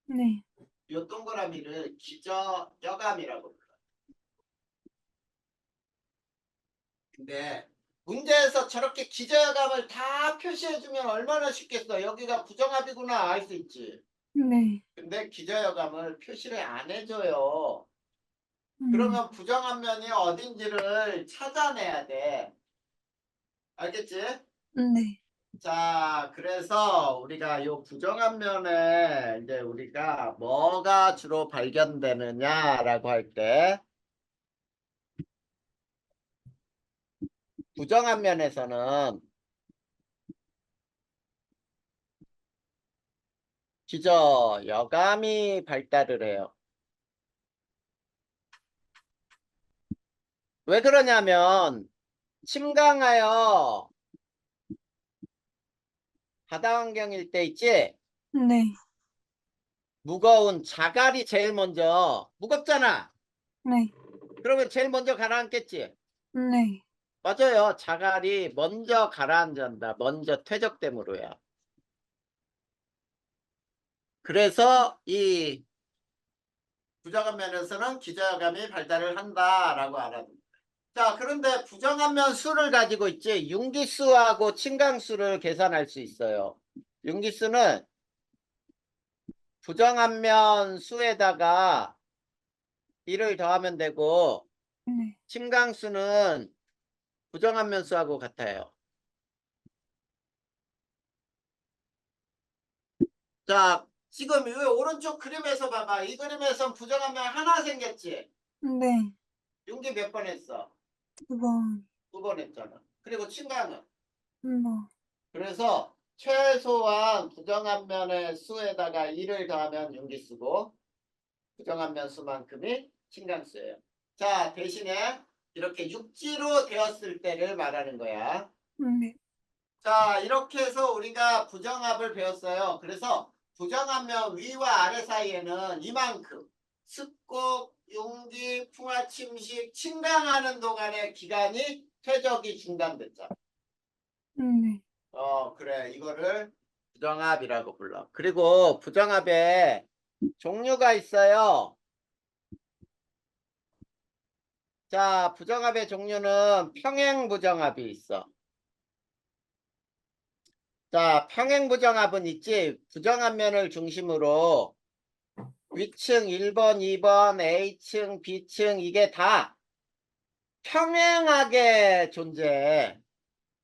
[SPEAKER 2] 네.
[SPEAKER 1] 요 동그라미를 기저여감이라고 불러요. 근데 문제에서 저렇게 기저여감을 다 표시해주면 얼마나 쉽겠어. 여기가 부정합이구나 알 수 있지.
[SPEAKER 2] 네.
[SPEAKER 1] 근데 기저여감을 표시를 안 해줘요.
[SPEAKER 2] 음.
[SPEAKER 1] 그러면 부정한 면이 어딘지를 찾아내야 돼. 알겠지?
[SPEAKER 2] 네.
[SPEAKER 1] 자, 그래서 우리가 요 부정한 면에 이제 우리가 뭐가 주로 발견되느냐라고 할 때 부정한 면에서는 기저 여감이 발달을 해요. 왜 그러냐면 침강하여 바다 환경일 때 있지?
[SPEAKER 2] 네.
[SPEAKER 1] 무거운 자갈이 제일 먼저 무겁잖아.
[SPEAKER 2] 네.
[SPEAKER 1] 그러면 제일 먼저 가라앉겠지?
[SPEAKER 2] 네.
[SPEAKER 1] 맞아요. 자갈이 먼저 가라앉는다. 먼저 퇴적됨으로요. 그래서 이 부정한 면에서는 기저감이 발달을 한다라고 알아둡니다. 자, 그런데 부정한 면 수를 가지고 있지 융기수하고 침강수를 계산할 수 있어요. 융기수는 부정한 면 수에다가 1을 더하면 되고
[SPEAKER 2] 네.
[SPEAKER 1] 침강수는 부정한 면 수하고 같아요. 자, 지금 이 오른쪽 그림에서 봐봐. 이 그림에선 부정한 면 하나 생겼지?
[SPEAKER 2] 네.
[SPEAKER 1] 융기 몇 번 했어?
[SPEAKER 2] 2번.
[SPEAKER 1] 2번 했잖아. 그리고 침강은?
[SPEAKER 2] 1번.
[SPEAKER 1] 그래서 최소한 부정한 면의 수에다가 1을 더하면 융기수고 부정한 면 수만큼이 침강수예요. 자, 대신에 이렇게 육지로 되었을 때를 말하는 거야.
[SPEAKER 2] 네.
[SPEAKER 1] 자, 이렇게 해서 우리가 부정합을 배웠어요. 그래서 부정한 면 위와 아래 사이에는 이만큼 습곡, 융기, 풍화침식, 침강하는 동안의 기간이 퇴적이 중단됐잖아.
[SPEAKER 2] 네.
[SPEAKER 1] 그래. 이거를 부정합이라고 불러. 그리고 부정합에 종류가 있어요. 자, 부정합의 종류는 평행부정합이 있어. 자, 평행부정합은 있지. 부정한 면을 중심으로 위층 1번, 2번, A층, B층 이게 다 평행하게 존재해.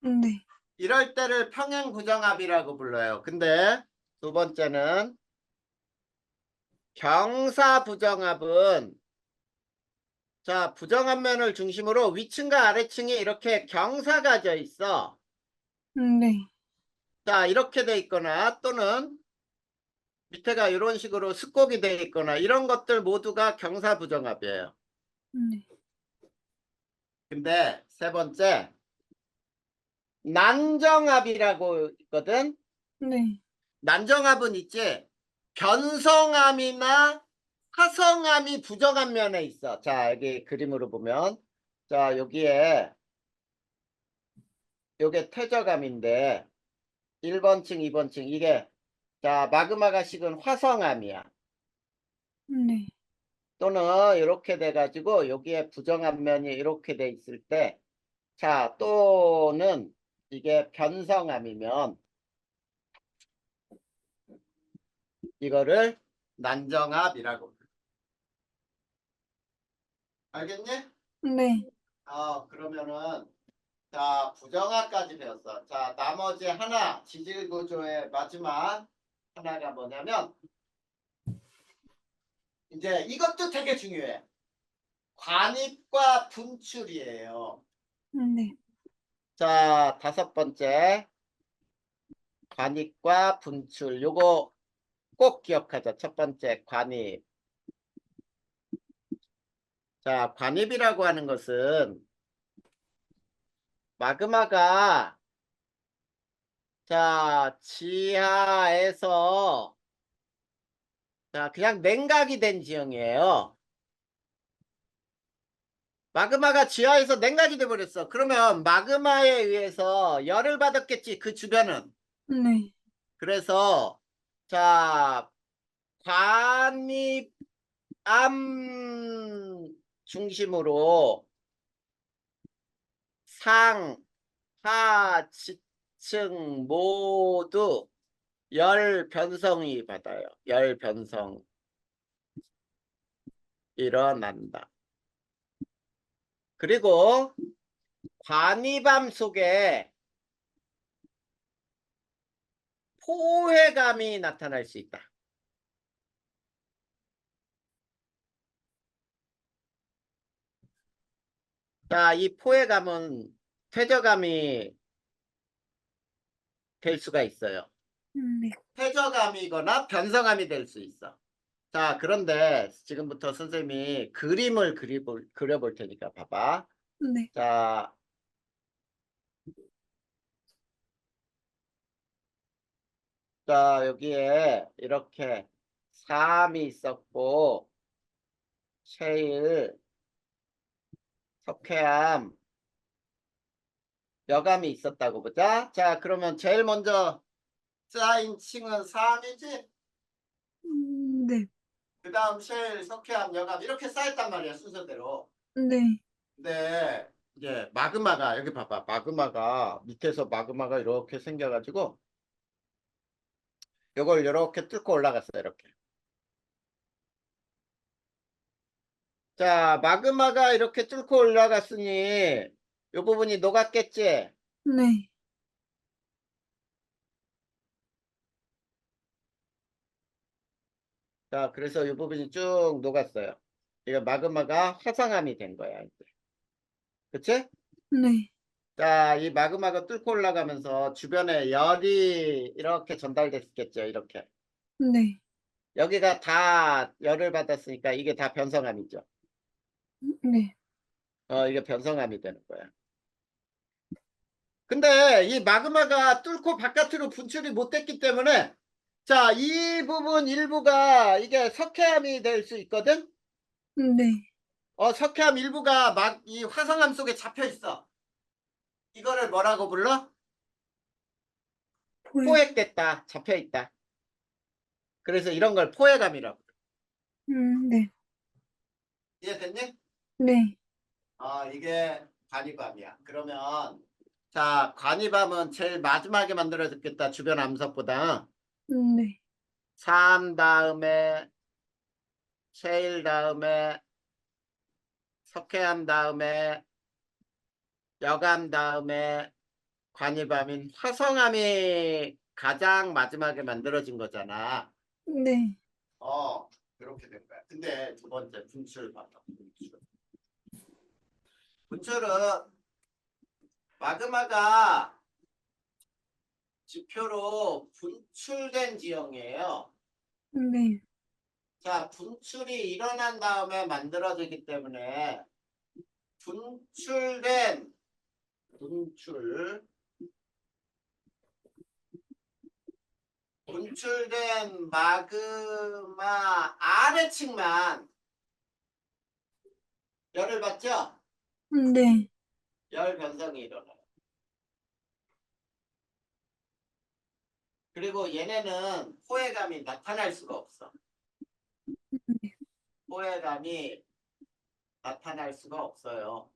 [SPEAKER 2] 네.
[SPEAKER 1] 이럴 때를 평행부정합이라고 불러요. 근데 두 번째는 경사부정합은 자, 부정한 면을 중심으로 위층과 아래층이 이렇게 경사가 져 있어.
[SPEAKER 2] 네.
[SPEAKER 1] 자, 이렇게 돼 있거나 또는 밑에가 이런 식으로 습곡이 돼 있거나 이런 것들 모두가 경사부정합이에요.
[SPEAKER 2] 네.
[SPEAKER 1] 근데 세 번째, 난정압이라고 있거든.
[SPEAKER 2] 네.
[SPEAKER 1] 난정압은 있지. 변성암이나 화성암이 부정한 면에 있어. 자, 여기 그림으로 보면, 자, 여기에 요게 퇴적암인데 1번층, 2번층 이게, 자, 마그마가 식은 화성암이야.
[SPEAKER 2] 네.
[SPEAKER 1] 또는 이렇게 돼 가지고 여기에 부정한 면이 이렇게 돼 있을 때, 자, 또는 이게 변성암이면 이거를 난정압이라고. 알겠니?
[SPEAKER 2] 네.
[SPEAKER 1] 그러면은, 자, 부정압까지 배웠어. 자, 나머지 하나, 지질 구조의 마지막 하나가 뭐냐면, 이제 이것도 되게 중요해. 관입과 분출이에요.
[SPEAKER 2] 네.
[SPEAKER 1] 자, 다섯 번째, 관입과 분출. 요거 꼭 기억하자. 첫 번째, 관입. 자, 관입이라고 하는 것은 마그마가, 자, 지하에서, 자, 그냥 냉각이 된 지형이에요. 마그마가 지하에서 냉각이 돼 버렸어. 그러면 마그마에 의해서 열을 받았겠지, 그 주변은.
[SPEAKER 2] 네.
[SPEAKER 1] 그래서, 자, 관입암 중심으로 상, 하, 지층 모두 열 변성이 받아요. 열 변성 일어난다. 그리고 관이밤 속에 포회감이 나타날 수 있다. 자, 이 포회감은 퇴저감이 될 수가 있어요.
[SPEAKER 2] 네.
[SPEAKER 1] 퇴저감이거나 변성감이 될 수 있어. 자, 그런데 지금부터 선생님이 그림을 그려볼 테니까 봐봐.
[SPEAKER 2] 네.
[SPEAKER 1] 자, 자, 여기에 이렇게 삼이 있었고, 셰일, 석회암, 여감이 있었다고 보자. 자, 그러면 제일 먼저 쌓인 층은 삼이지?
[SPEAKER 2] 네.
[SPEAKER 1] 그 다음 셰일, 석회암, 여감 이렇게 쌓였단 말이야, 순서대로.
[SPEAKER 2] 네.
[SPEAKER 1] 근데 이제 마그마가, 여기 봐봐. 마그마가, 밑에서 마그마가 이렇게 생겨가지고 요걸 이렇게 뚫고 올라갔어요, 이렇게. 자, 마그마가 이렇게 뚫고 올라갔으니 요 부분이 녹았겠지?
[SPEAKER 2] 네.
[SPEAKER 1] 자, 그래서 이 부분이 쭉 녹았어요. 이거 마그마가 화성암이 된 거야, 이제. 그치?
[SPEAKER 2] 네.
[SPEAKER 1] 자, 이 마그마가 뚫고 올라가면서 주변에 열이 이렇게 전달됐겠죠, 이렇게.
[SPEAKER 2] 네.
[SPEAKER 1] 여기가 다 열을 받았으니까 이게 다 변성암이죠.
[SPEAKER 2] 네.
[SPEAKER 1] 이게 변성암이 되는 거야. 근데 이 마그마가 뚫고 바깥으로 분출이 못 됐기 때문에, 자, 이 부분 일부가 이게 석회암이 될 수 있거든?
[SPEAKER 2] 네.
[SPEAKER 1] 석회암 일부가 막 이 화성암 속에 잡혀 있어. 이거를 뭐라고 불러?
[SPEAKER 2] 포획.
[SPEAKER 1] 포획됐다. 잡혀 있다. 그래서 이런 걸 포획암이라고.
[SPEAKER 2] 네.
[SPEAKER 1] 이해됐니?
[SPEAKER 2] 네.
[SPEAKER 1] 이게 관이밤이야. 그러면, 자, 관이밤은 제일 마지막에 만들어졌겠다. 주변 암석보다.
[SPEAKER 2] 네.
[SPEAKER 1] 3 다음에 셰일 다음에 석회암 다음에 여감 다음에 관이밤인 화성암이 가장 마지막에 만들어진 거잖아.
[SPEAKER 2] 네.
[SPEAKER 1] 그렇게 된 거야. 근데 두 번째 분출 봐봐. 분출. 분출은 마그마가 지표로 분출된 지형이에요.
[SPEAKER 2] 네.
[SPEAKER 1] 자, 분출이 일어난 다음에 만들어지기 때문에 분출된 분출 분출된 마그마 아래층만 열을 받죠?
[SPEAKER 2] 네.
[SPEAKER 1] 열 변성이 일어나요. 그리고 얘네는 포회감이 나타날 수가 없어.
[SPEAKER 2] 네.
[SPEAKER 1] 포회감이 나타날 수가 없어요.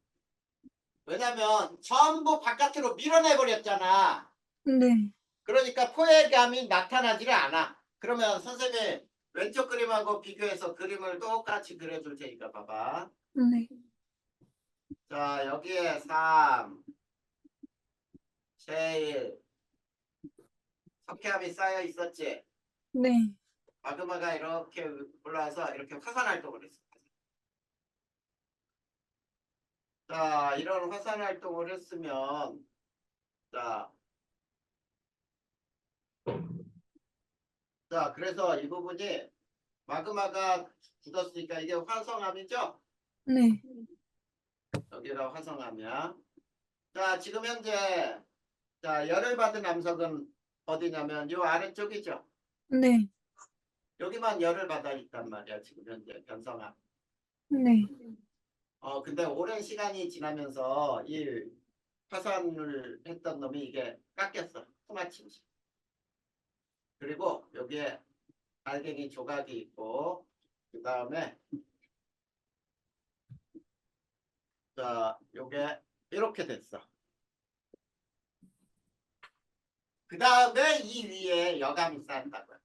[SPEAKER 1] 왜냐면 전부 바깥으로 밀어내버렸잖아.
[SPEAKER 2] 네.
[SPEAKER 1] 그러니까 포회감이 나타나지를 않아. 그러면 선생님이 왼쪽 그림하고 비교해서 그림을 똑같이 그려줄 테니까 봐봐.
[SPEAKER 2] 네.
[SPEAKER 1] 자, 여기에 3, 제일 석회암이 쌓여 있었지.
[SPEAKER 2] 네.
[SPEAKER 1] 마그마가 이렇게 올라와서 이렇게 화산 활동을 했어. 자, 이런 화산 활동을 했으면, 자, 그래서 이 부분이 마그마가 굳었으니까 이게 화성암이죠?
[SPEAKER 2] 네.
[SPEAKER 1] 여기가 화성암이야. 자, 지금 현재 자, 열을 받은 암석은 어디냐면 요 아래쪽이죠.
[SPEAKER 2] 네.
[SPEAKER 1] 여기만 열을 받아 있단 말이야. 지금 현재 변성암.
[SPEAKER 2] 네.
[SPEAKER 1] 근데 오랜 시간이 지나면서 이 파산을 했던 놈이 이게 깎였어. 토마침식. 그리고 여기에 알갱이 조각이 있고 그 다음에 자, 요게 이렇게 됐어. 그 다음에 이 위에 여감이 쌓였다고요.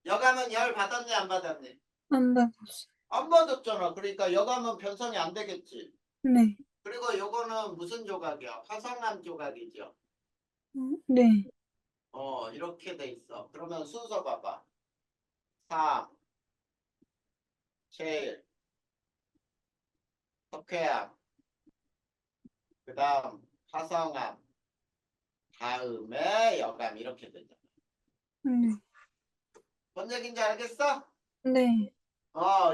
[SPEAKER 1] 여감은 열 받았니 안 받았니?
[SPEAKER 2] 안 받았어요.
[SPEAKER 1] 안 받았잖아. 그러니까 여감은 변성이 안 되겠지.
[SPEAKER 2] 네.
[SPEAKER 1] 그리고 요거는 무슨 조각이야? 화성암 조각이죠.
[SPEAKER 2] 네.
[SPEAKER 1] 이렇게 돼 있어. 그러면 순서 봐봐. 3, 제일, 석회암, 그 다음 화성암, 다음에 여감 이렇게 되잖아.
[SPEAKER 2] 네.
[SPEAKER 1] 뭔 얘기인지 알겠어?
[SPEAKER 2] 네.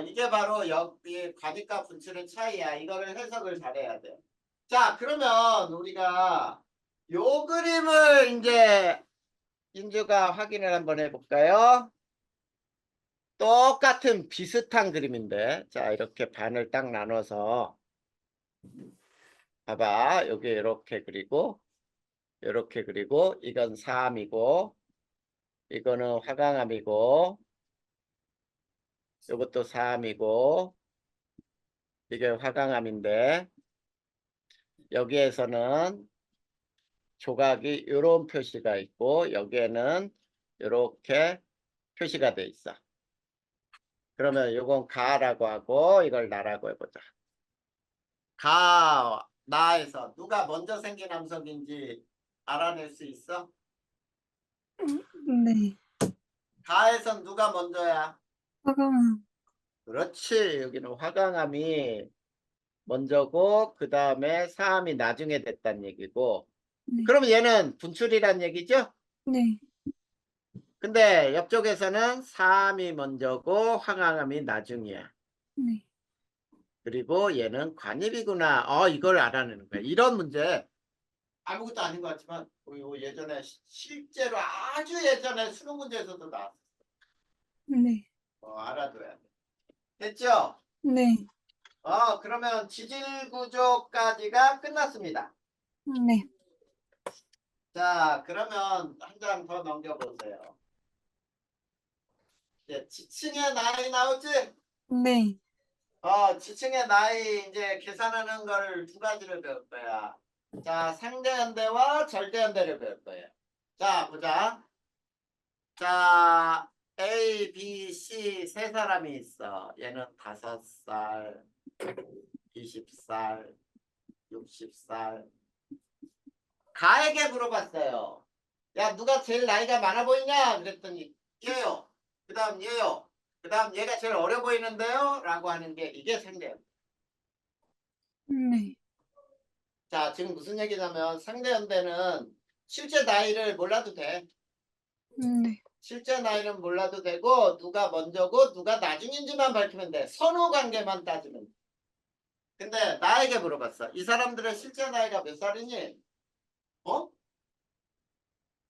[SPEAKER 1] 이게 바로 여기 과집과 분출의 차이야. 이거를 해석을 잘해야 돼. 자, 그러면 우리가 요 그림을 이제 인주가 확인을 한번 해볼까요? 똑같은 비슷한 그림인데, 자, 이렇게 반을 딱 나눠서 봐봐. 여기 이렇게 그리고 이렇게 그리고 이건 사암이고 이거는 화강암이고 이것도 사암이고 이게 화강암인데 여기에서는 조각이 이런 표시가 있고 여기에는 이렇게 표시가 돼 있어. 그러면 이건 가라고 하고 이걸 나라고 해보자. 가, 나에서 누가 먼저 생긴 암석인지 알아낼 수 있어?
[SPEAKER 2] 네.
[SPEAKER 1] 가에선 누가 먼저야?
[SPEAKER 2] 화강암.
[SPEAKER 1] 그렇지. 여기는 화강암이 먼저고 그 다음에 사암이 나중에 됐단 얘기고.
[SPEAKER 2] 네.
[SPEAKER 1] 그러면 얘는 분출이란 얘기죠?
[SPEAKER 2] 네.
[SPEAKER 1] 근데 옆쪽에서는 사암이 먼저고 화강암이 나중이야.
[SPEAKER 2] 네.
[SPEAKER 1] 그리고 얘는 관입이구나. 이걸 알아내는 거야. 이런 문제 아무것도 아닌 것 같지만 이거 예전에 실제로 아주 예전에 수능 문제에서도 나왔어.
[SPEAKER 2] 네.
[SPEAKER 1] 알아둬야 돼. 됐죠?
[SPEAKER 2] 네.
[SPEAKER 1] 그러면 지질 구조까지가 끝났습니다.
[SPEAKER 2] 네.
[SPEAKER 1] 자, 그러면 한 장 더 넘겨보세요. 이제 지층의 나이 나오지?
[SPEAKER 2] 네.
[SPEAKER 1] 지층의 나이 이제 계산하는 걸 두 가지를 배울 거야. 자, 상대연대와 절대연대를 배울 거예요. 자, 보자. 자, A, B, C 세 사람이 있어. 얘는 5살, 20살, 60살. 가에게 물어봤어요. 야, 누가 제일 나이가 많아 보이냐? 그랬더니 얘요. 그 다음 얘요. 그 다음 얘가 제일 어려 보이는데요? 라고 하는 게 이게 상대예요.
[SPEAKER 2] 네.
[SPEAKER 1] 자, 지금 무슨 얘기냐면 상대연대는 실제 나이를 몰라도 돼.
[SPEAKER 2] 네.
[SPEAKER 1] 실제 나이는 몰라도 되고 누가 먼저고 누가 나중인지만 밝히면 돼. 선후 관계만 따지면 돼. 근데 나에게 물어봤어. 이 사람들의 실제 나이가 몇 살이니? 어?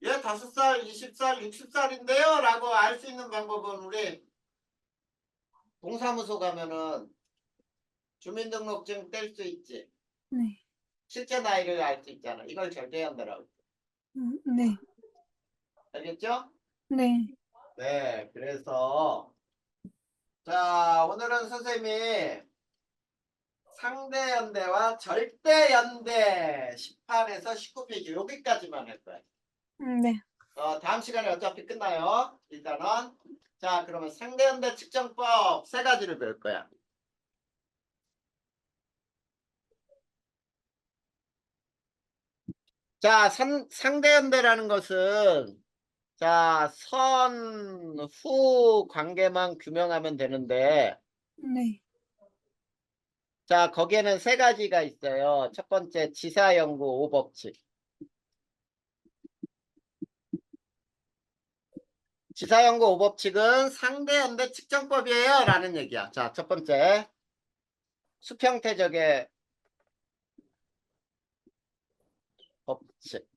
[SPEAKER 1] 얘 5살, 20살, 60살인데요? 라고 알 수 있는 방법은 우리 동사무소 가면은 주민등록증 뗄 수 있지.
[SPEAKER 2] 네.
[SPEAKER 1] 실제 나이를 알 수 있잖아. 이걸 절대연대라고.
[SPEAKER 2] 네.
[SPEAKER 1] 알겠죠?
[SPEAKER 2] 네.
[SPEAKER 1] 네, 그래서 자, 오늘은 선생님이 상대연대와 절대연대 18에서 19페이지 여기까지만 할 거야.
[SPEAKER 2] 네.
[SPEAKER 1] 다음 시간에 어차피 끝나요. 일단은 자, 그러면 상대연대 측정법 세 가지를 배울 거야. 자, 상대연대라는 것은 자, 선, 후 관계만 규명하면 되는데
[SPEAKER 2] 네.
[SPEAKER 1] 자, 거기에는 세 가지가 있어요. 첫 번째 지사연구 5법칙. 지사연구 5법칙은 상대연대 측정법이에요 라는 얘기야. 자, 첫 번째 수평태적의 법칙.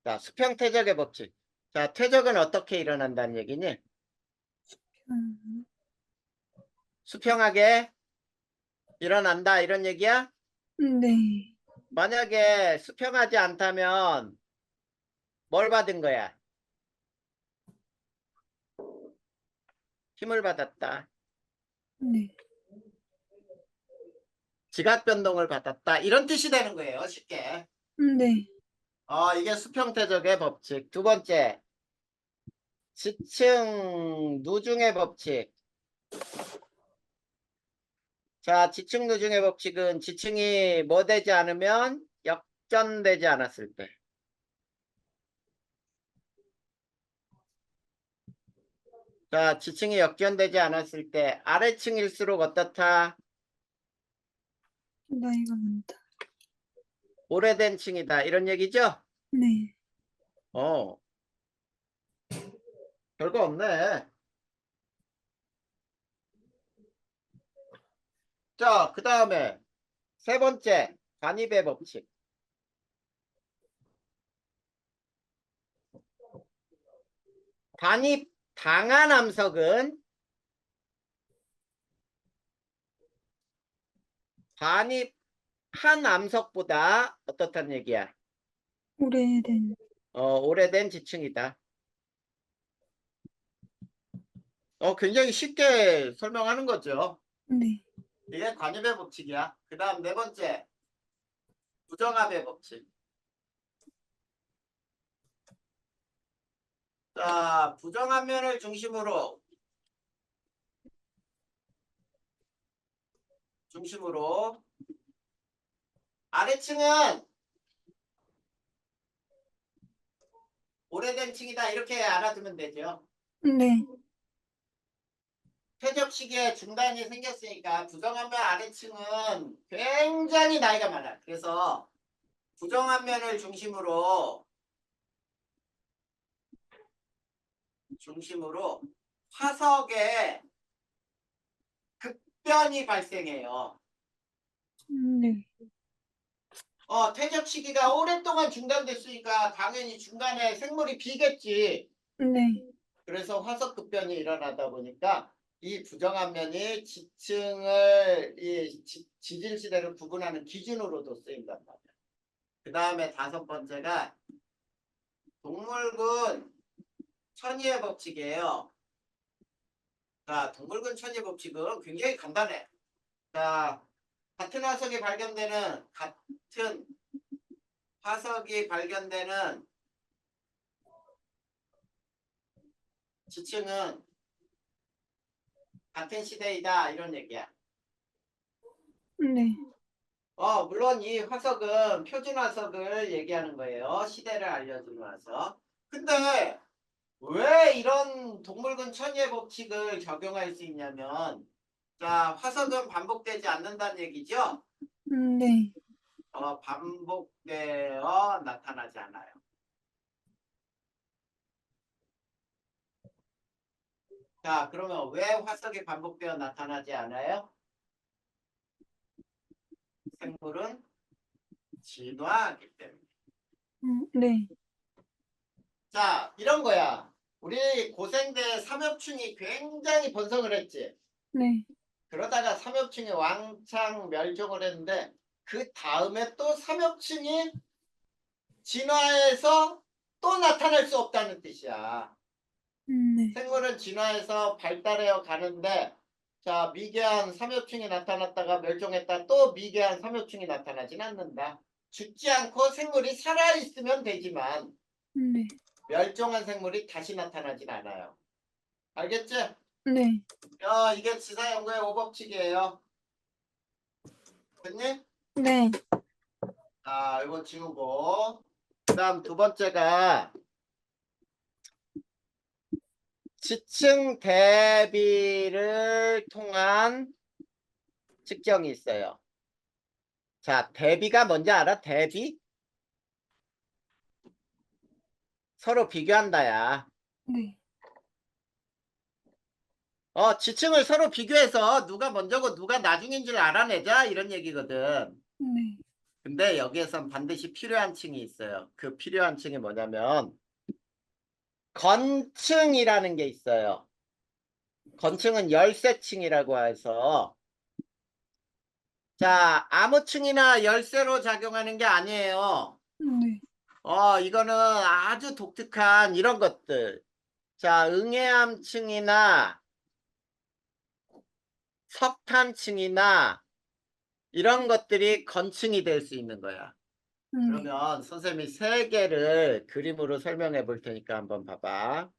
[SPEAKER 1] 자, 수평태적의 법칙. 자, 퇴적은 어떻게 일어난다는 얘기니?
[SPEAKER 2] 음,
[SPEAKER 1] 수평하게 일어난다 이런 얘기야?
[SPEAKER 2] 네.
[SPEAKER 1] 만약에 수평하지 않다면 뭘 받은 거야? 힘을 받았다.
[SPEAKER 2] 네.
[SPEAKER 1] 지각 변동을 받았다. 이런 뜻이 되는 거예요. 쉽게.
[SPEAKER 2] 네.
[SPEAKER 1] 이게 수평태적의 법칙. 두 번째, 지층 누중의 법칙. 자, 지층 누중의 법칙은 지층이 뭐 되지 않으면 역전되지 않았을 때. 자, 지층이 역전되지 않았을 때 아래층일수록 어떻다?
[SPEAKER 2] 나이가 많다.
[SPEAKER 1] 오래된 층이다. 이런 얘기죠?
[SPEAKER 2] 네.
[SPEAKER 1] 어, 별거 없네. 자, 그 다음에 세 번째, 관입의 법칙. 관입 당한 암석은 관입한 암석보다 어떻다는 얘기야?
[SPEAKER 2] 오래된.
[SPEAKER 1] 오래된 지층이다. 굉장히 쉽게 설명하는 거죠.
[SPEAKER 2] 네.
[SPEAKER 1] 이게 관입의 법칙이야. 그 다음 네 번째, 부정합의 법칙. 자, 부정한 면을 중심으로 아래층은 오래된 층이다. 이렇게 알아두면 되죠.
[SPEAKER 2] 네.
[SPEAKER 1] 퇴적 시기에 중단이 생겼으니까 부정한 면 아래층은 굉장히 나이가 많아. 그래서 부정한 면을 중심으로 화석에 급변이 발생해요.
[SPEAKER 2] 네.
[SPEAKER 1] 퇴적 시기가 오랫동안 중단됐으니까 당연히 중간에 생물이 비겠지.
[SPEAKER 2] 네.
[SPEAKER 1] 그래서 화석 급변이 일어나다 보니까 이 부정한 면이 지층을 지질 시대를 구분하는 기준으로도 쓰인단 말이야. 그 다음에 다섯 번째가 동물군 천이의 법칙이에요. 자, 동물군 천이의 법칙은 굉장히 간단해. 자, 같은 화석이 발견되는 지층은 같은 시대이다 이런 얘기야.
[SPEAKER 2] 네.
[SPEAKER 1] 물론 이 화석은 표준 화석을 얘기하는 거예요. 시대를 알려주는 화석. 근데 왜 이런 동물군 천의 법칙을 적용할 수 있냐면, 자, 화석은 반복되지 않는다는 얘기죠.
[SPEAKER 2] 네.
[SPEAKER 1] 반복되어 나타나지 않아요. 자, 그러면 왜 화석이 반복되어 나타나지 않아요? 생물은 진화하기 때문에.
[SPEAKER 2] 네.
[SPEAKER 1] 자, 이런 거야. 우리 고생대 삼엽충이 굉장히 번성을 했지.
[SPEAKER 2] 네.
[SPEAKER 1] 그러다가 삼엽충이 왕창 멸종을 했는데 그 다음에 또 삼엽충이 진화해서 또 나타날 수 없다는 뜻이야.
[SPEAKER 2] 네.
[SPEAKER 1] 생물은 진화해서 발달해어 가는데 자, 미개한 삼엽충이 나타났다가 멸종했다 또 미개한 삼엽충이 나타나진 않는다. 죽지 않고 생물이 살아있으면 되지만
[SPEAKER 2] 네.
[SPEAKER 1] 멸종한 생물이 다시 나타나진 않아요. 알겠지?
[SPEAKER 2] 네.
[SPEAKER 1] 이게 지사연구의 오법칙이에요. 됐니?
[SPEAKER 2] 네.
[SPEAKER 1] 자, 이거 지우고 그 다음 두 번째가 지층 대비를 통한 측정이 있어요. 자, 대비가 뭔지 알아? 대비? 서로 비교한다야.
[SPEAKER 2] 네.
[SPEAKER 1] 지층을 서로 비교해서 누가 먼저고 누가 나중인 줄 알아내자 이런 얘기거든.
[SPEAKER 2] 네.
[SPEAKER 1] 근데 여기에선 반드시 필요한 층이 있어요. 그 필요한 층이 뭐냐면 건층이라는 게 있어요. 건층은 열쇠층이라고 해서 자, 아무 층이나 열쇠로 작용하는 게 아니에요.
[SPEAKER 2] 네.
[SPEAKER 1] 이거는 아주 독특한 이런 것들. 자, 응해암층이나 석탄층이나 이런 것들이 건층이 될 수 있는 거야.
[SPEAKER 2] 네.
[SPEAKER 1] 그러면 선생님이 세 개를 그림으로 설명해 볼 테니까 한번 봐봐.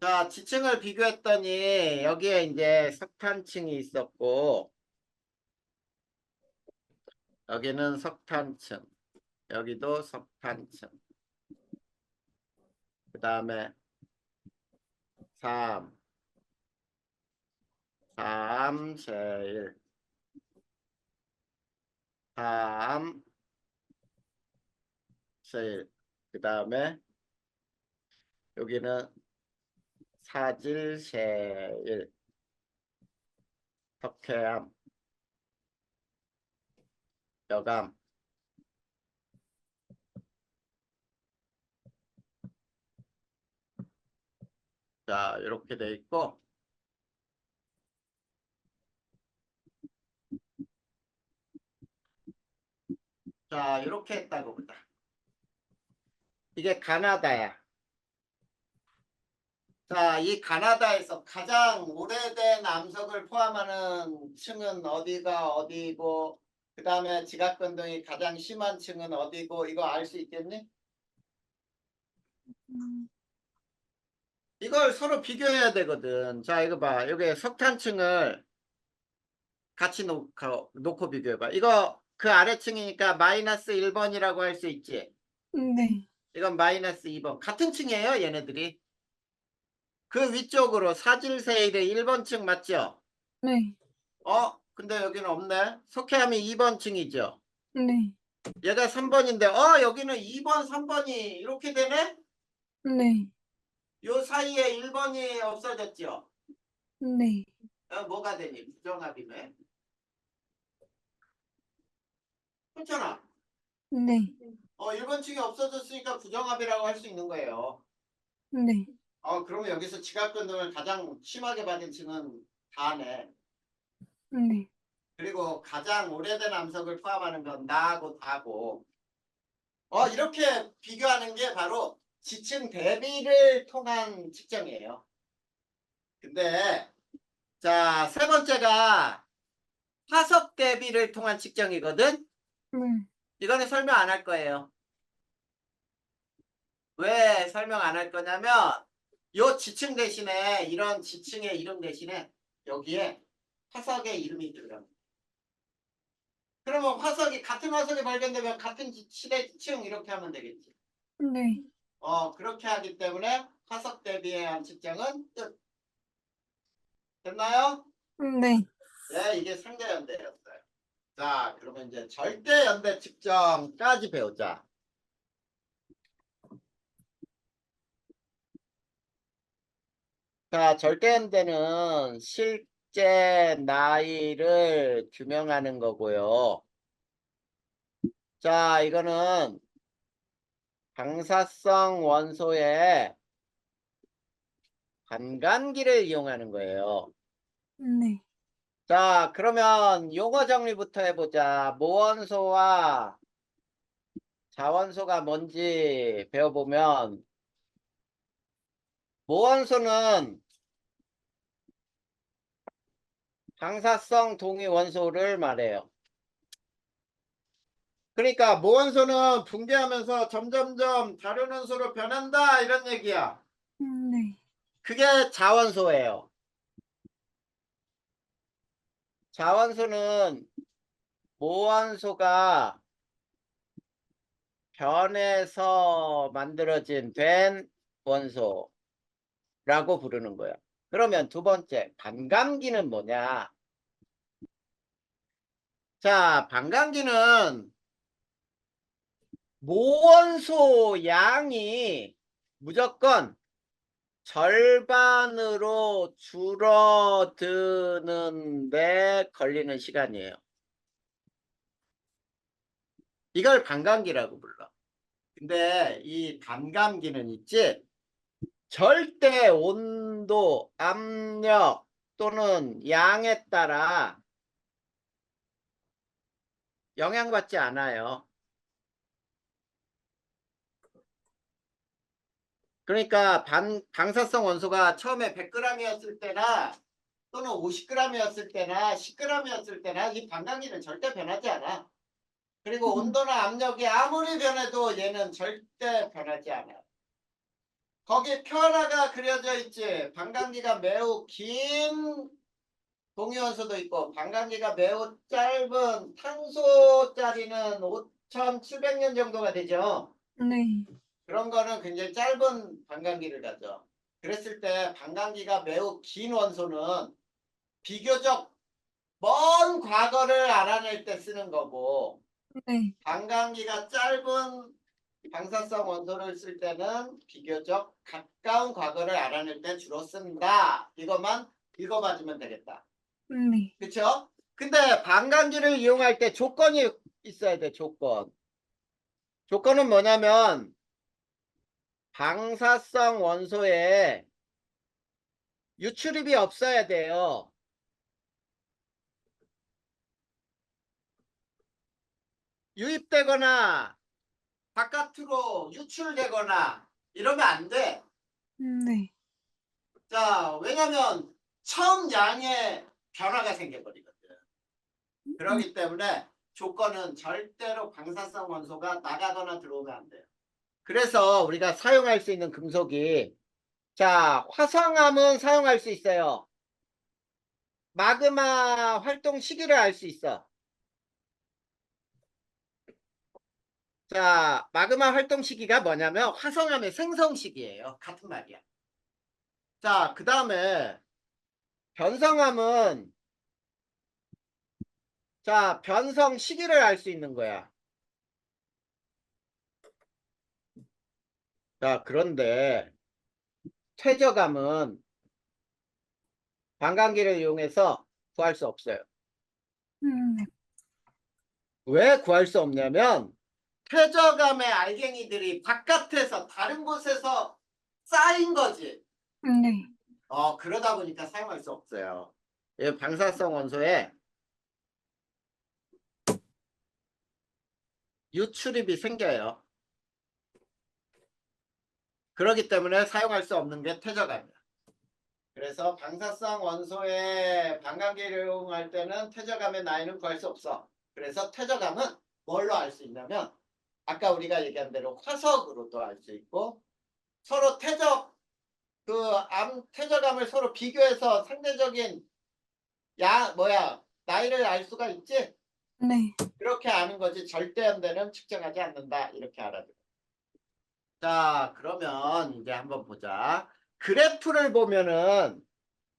[SPEAKER 1] 자, 지층을 비교했더니 여기에 이제 석탄층이 있었고 여기는 석탄층, 여기도 석탄층. 그 다음에 3, 3, 제일 3, 제일 그 다음에 여기는 사질, 제일 석회암, 여감. 자, 이렇게 돼 있고 자, 이렇게 했다고 보다. 이게 가나다야. 자, 이 가나다에서 가장 오래된 암석을 포함하는 층은 어디가 어디고 그 다음에 지각변동이 가장 심한 층은 어디고 이거 알 수 있겠니? 이걸 서로 비교해야 되거든. 자, 이거 봐. 여기 석탄층을 같이 놓고 비교해봐. 이거 그 아래층이니까 마이너스 1번이라고 할 수 있지.
[SPEAKER 2] 네.
[SPEAKER 1] 이건 마이너스 2번. 같은 층이에요, 얘네들이. 그 위쪽으로 사질세일의 1번층 맞죠?
[SPEAKER 2] 네.
[SPEAKER 1] 근데 여기는 없네. 석회암이 2번층이죠.
[SPEAKER 2] 네.
[SPEAKER 1] 얘가 3번인데 여기는 2번, 3번이 이렇게 되네?
[SPEAKER 2] 네.
[SPEAKER 1] 요 사이에 1번이 없어졌죠.
[SPEAKER 2] 네.
[SPEAKER 1] 뭐가 되니? 부정합이네. 그렇잖아.
[SPEAKER 2] 네.
[SPEAKER 1] 1번층이 없어졌으니까 부정합이라고 할 수 있는 거예요.
[SPEAKER 2] 네.
[SPEAKER 1] 그러면 여기서 지각변동을 가장 심하게 받은 층은 다네.
[SPEAKER 2] 네.
[SPEAKER 1] 그리고 가장 오래된 암석을 포함하는 건 나하고 다고. 이렇게 비교하는 게 바로 지층 대비를 통한 측정이에요. 근데 자, 세 번째가 화석 대비를 통한 측정이거든.
[SPEAKER 2] 네.
[SPEAKER 1] 이거는 설명 안 할 거예요. 왜 설명 안 할 거냐면 요 지층 대신에 이런 지층의 이름 대신에 여기에 화석의 이름이 들어요. 그러면 화석이 같은 화석이 발견되면 같은 시대 지층 이렇게 하면 되겠지.
[SPEAKER 2] 네.
[SPEAKER 1] 그렇게 하기 때문에 화석 대비에 한 측정은 끝. 됐나요?
[SPEAKER 2] 네.
[SPEAKER 1] 네, 이게 상대연대였어요. 자, 그러면 이제 절대 연대 측정까지 배우자. 자, 절대 연대는 실제 나이를 규명하는 거고요. 자, 이거는 방사성 원소의 반감기를 이용하는 거예요.
[SPEAKER 2] 네.
[SPEAKER 1] 자, 그러면 용어 정리부터 해보자. 모원소와 자원소가 뭔지 배워보면, 모원소는 방사성 동위 원소를 말해요. 그러니까 모원소는 붕괴하면서 점점점 다른 원소로 변한다 이런 얘기야.
[SPEAKER 2] 네.
[SPEAKER 1] 그게 자원소예요. 자원소는 모원소가 변해서 만들어진 된 원소라고 부르는 거야. 그러면 두 번째, 반감기는 뭐냐? 자, 반감기는 모원소 양이 무조건 절반으로 줄어드는데 걸리는 시간이에요. 이걸 반감기라고 불러. 근데 이 반감기는 있지, 절대 온도, 압력 또는 양에 따라 영향받지 않아요. 그러니까 방사성 원소가 처음에 100g이었을 때나 또는 50g이었을 때나 10g이었을 때나 이 반감기는 절대 변하지 않아. 그리고 온도나 압력이 아무리 변해도 얘는 절대 변하지 않아. 거기 표 하나가 그려져 있지. 반감기가 매우 긴 동위원소도 있고 반감기가 매우 짧은 탄소짜리는 5,700년 정도가 되죠.
[SPEAKER 2] 네.
[SPEAKER 1] 그런 거는 굉장히 짧은 반감기를 가져. 그랬을 때 반감기가 매우 긴 원소는 비교적 먼 과거를 알아낼 때 쓰는 거고,
[SPEAKER 2] 네.
[SPEAKER 1] 반감기가 짧은 방사성 원소를 쓸 때는 비교적 가까운 과거를 알아낼 때 주로 쓴다. 이것만 읽어봐주면 되겠다.
[SPEAKER 2] 네.
[SPEAKER 1] 그쵸? 근데 반감기를 이용할 때 조건이 있어야 돼, 조건. 조건은 뭐냐면 방사성 원소에 유출입이 없어야 돼요. 유입되거나 바깥으로 유출되거나 이러면 안 돼.
[SPEAKER 2] 네.
[SPEAKER 1] 자, 왜냐면 첨양의 변화가 생겨버리거든. 그렇기 때문에 조건은 절대로 방사성 원소가 나가거나 들어오면 안 돼요. 그래서 우리가 사용할 수 있는 금속이, 자, 화성암은 사용할 수 있어요. 마그마 활동 시기를 알 수 있어. 자, 마그마 활동 시기가 뭐냐면 화성암의 생성 시기예요. 같은 말이야. 자, 그 다음에 변성암은, 자, 변성 시기를 알 수 있는 거야. 자, 그런데 퇴적암은 반감기를 이용해서 구할 수 없어요.
[SPEAKER 2] 네.
[SPEAKER 1] 왜 구할 수 없냐면 퇴적암의 알갱이들이 바깥에서 다른 곳에서 쌓인 거지.
[SPEAKER 2] 네.
[SPEAKER 1] 그러다 보니까 사용할 수 없어요. 이 방사성 원소에 유출입이 생겨요. 그렇기 때문에 사용할 수 없는 게 퇴적암이야. 그래서 방사성 원소의 반감기를 이용할 때는 퇴적암의 나이는 구할 수 없어. 그래서 퇴적암은 뭘로 알 수 있냐면 아까 우리가 얘기한 대로 화석으로도 알 수 있고, 서로 퇴적암을 서로 비교해서 상대적인 나이를 알 수가 있지.
[SPEAKER 2] 네.
[SPEAKER 1] 그렇게 아는 거지 절대 연대는 측정하지 않는다. 이렇게 알아들어. 자, 그러면 이제 한번 보자. 그래프를 보면은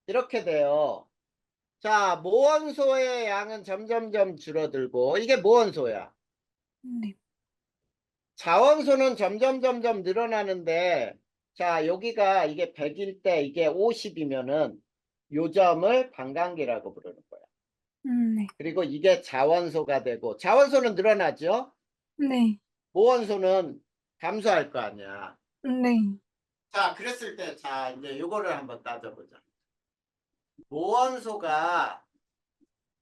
[SPEAKER 1] 이렇게 돼요. 자, 모원소의 양은 점점점 줄어들고 이게 모원소야.
[SPEAKER 2] 네.
[SPEAKER 1] 자원소는 점점 늘어나는데 자, 여기가 이게 100일 때 이게 50이면은 요 점을 반감기라고 부르는 거야.
[SPEAKER 2] 네.
[SPEAKER 1] 그리고 이게 자원소가 되고 자원소는 늘어나죠?
[SPEAKER 2] 네.
[SPEAKER 1] 모원소는 감소할 거 아니야.
[SPEAKER 2] 네.
[SPEAKER 1] 자, 그랬을 때 자, 이제 요거를 한번 따져보자. 모원소가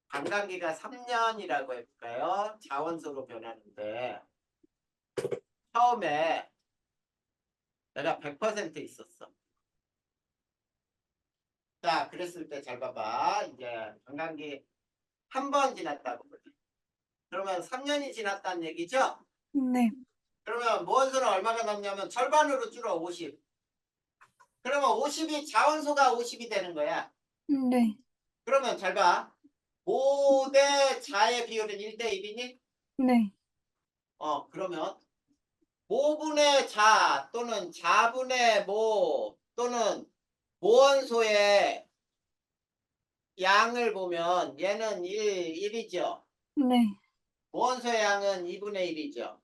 [SPEAKER 1] 반감기가 3년이라고 해볼까요? 자원소로 변하는데 처음에 내가 100% 있었어. 자, 그랬을 때 잘 봐봐. 이제 반감기 한 번 지났다고 보자. 그러면 3년이 지났다는 얘기죠?
[SPEAKER 2] 네.
[SPEAKER 1] 그러면 모원소는 얼마가 남냐면 절반으로 줄어 50. 그러면 50이 자원소가 50이 되는 거야.
[SPEAKER 2] 네.
[SPEAKER 1] 그러면 잘 봐. 모 대 자의 비율은 1대 1이니?
[SPEAKER 2] 네.
[SPEAKER 1] 그러면 모분의 자 또는 자분의 모 또는 모원소의 양을 보면 얘는 1이죠.
[SPEAKER 2] 네.
[SPEAKER 1] 모원소의 양은 2분의 1이죠.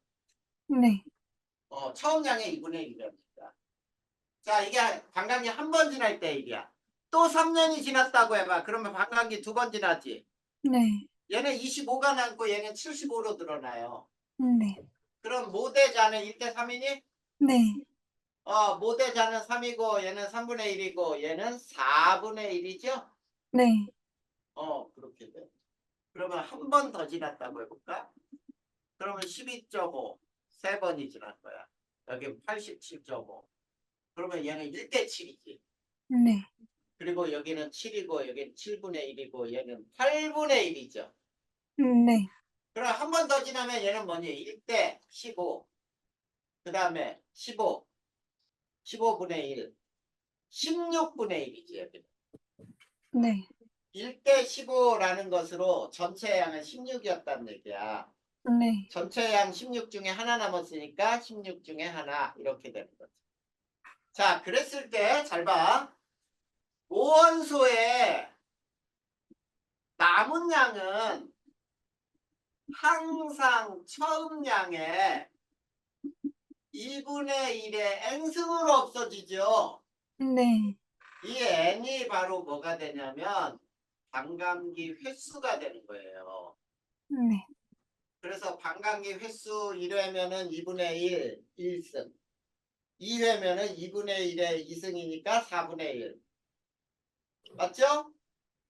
[SPEAKER 2] 네.
[SPEAKER 1] 처음 양의 2분의 1이랍니다. 자, 이게 반감기 한 번 지날 때 일이야. 또 3년이 지났다고 해봐. 그러면 반감기 두 번 지났지.
[SPEAKER 2] 네.
[SPEAKER 1] 얘는 25가 남고 얘는 75로 드러나요.
[SPEAKER 2] 네.
[SPEAKER 1] 그럼 모대자는 1대 3이니?
[SPEAKER 2] 네.
[SPEAKER 1] 모대자는 3이고 얘는 3분의 1이고 얘는 4분의 1이죠?
[SPEAKER 2] 네.
[SPEAKER 1] 그렇게 돼. 그러면 한 번 더 지났다고 해볼까? 그러면 12.5. 세 번이 지난 거야. 여기 87.5. 그러면 얘는 1대 7이지.
[SPEAKER 2] 네.
[SPEAKER 1] 그리고 여기는 7이고 여기는 7분의 1이고 얘는 8분의 1이죠.
[SPEAKER 2] 네.
[SPEAKER 1] 그럼 한 번 더 지나면 얘는 뭐니? 1대 15. 그 다음에 15. 15분의 1. 16분의 1이지. 여기는.
[SPEAKER 2] 네.
[SPEAKER 1] 1대 15라는 것으로 전체 양은 16이었다는 얘기야.
[SPEAKER 2] 네.
[SPEAKER 1] 전체 양 16 중에 하나 남았으니까 16 중에 하나 이렇게 되는 거지. 자, 그랬을 때 잘 봐. 모원소의 남은 양은 항상 처음 양의 2분의 1의 n승으로 없어지죠.
[SPEAKER 2] 네.
[SPEAKER 1] 이 n이 바로 뭐가 되냐면 반감기 횟수가 되는 거예요.
[SPEAKER 2] 네.
[SPEAKER 1] 그래서 반감기 횟수 1회면은 2분의 1, 1승. 2회면은 2분의 1의 2승이니까 4분의 1. 맞죠?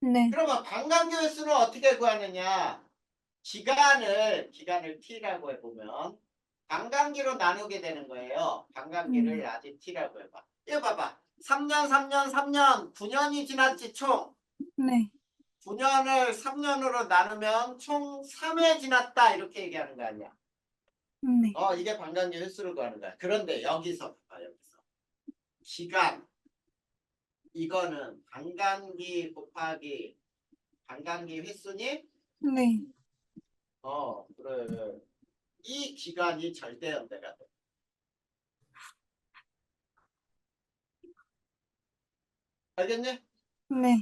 [SPEAKER 2] 네.
[SPEAKER 1] 그러면 반감기 횟수는 어떻게 구하느냐? 기간을 t라고 해보면 반감기로 나누게 되는 거예요. 반감기를 아직 t라고 해봐. 이거 봐봐. 3년, 3년, 3년, 9년이 지났지 총.
[SPEAKER 2] 네.
[SPEAKER 1] 9년을 3년으로 나누면 총 3회 지났다 이렇게 얘기하는 거 아니야.
[SPEAKER 2] 네.
[SPEAKER 1] 이게 반감기 횟수를 구하는 거야. 그런데 여기서 봐봐, 여기서. 기간. 이거는 반감기 곱하기 반감기 횟수니?
[SPEAKER 2] 네.
[SPEAKER 1] 그래. 이 기간이 절대연대가 돼. 알겠니?
[SPEAKER 2] 네.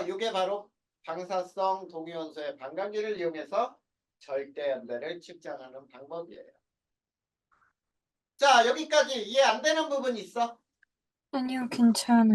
[SPEAKER 1] 이게 바로 방사성 동위원소의 반감기를 이용해서 절대연대를 측정하는 방법이에요. 자, 여기까지 이해 안 되는 부분 있어?
[SPEAKER 2] 아니요, 괜찮아요.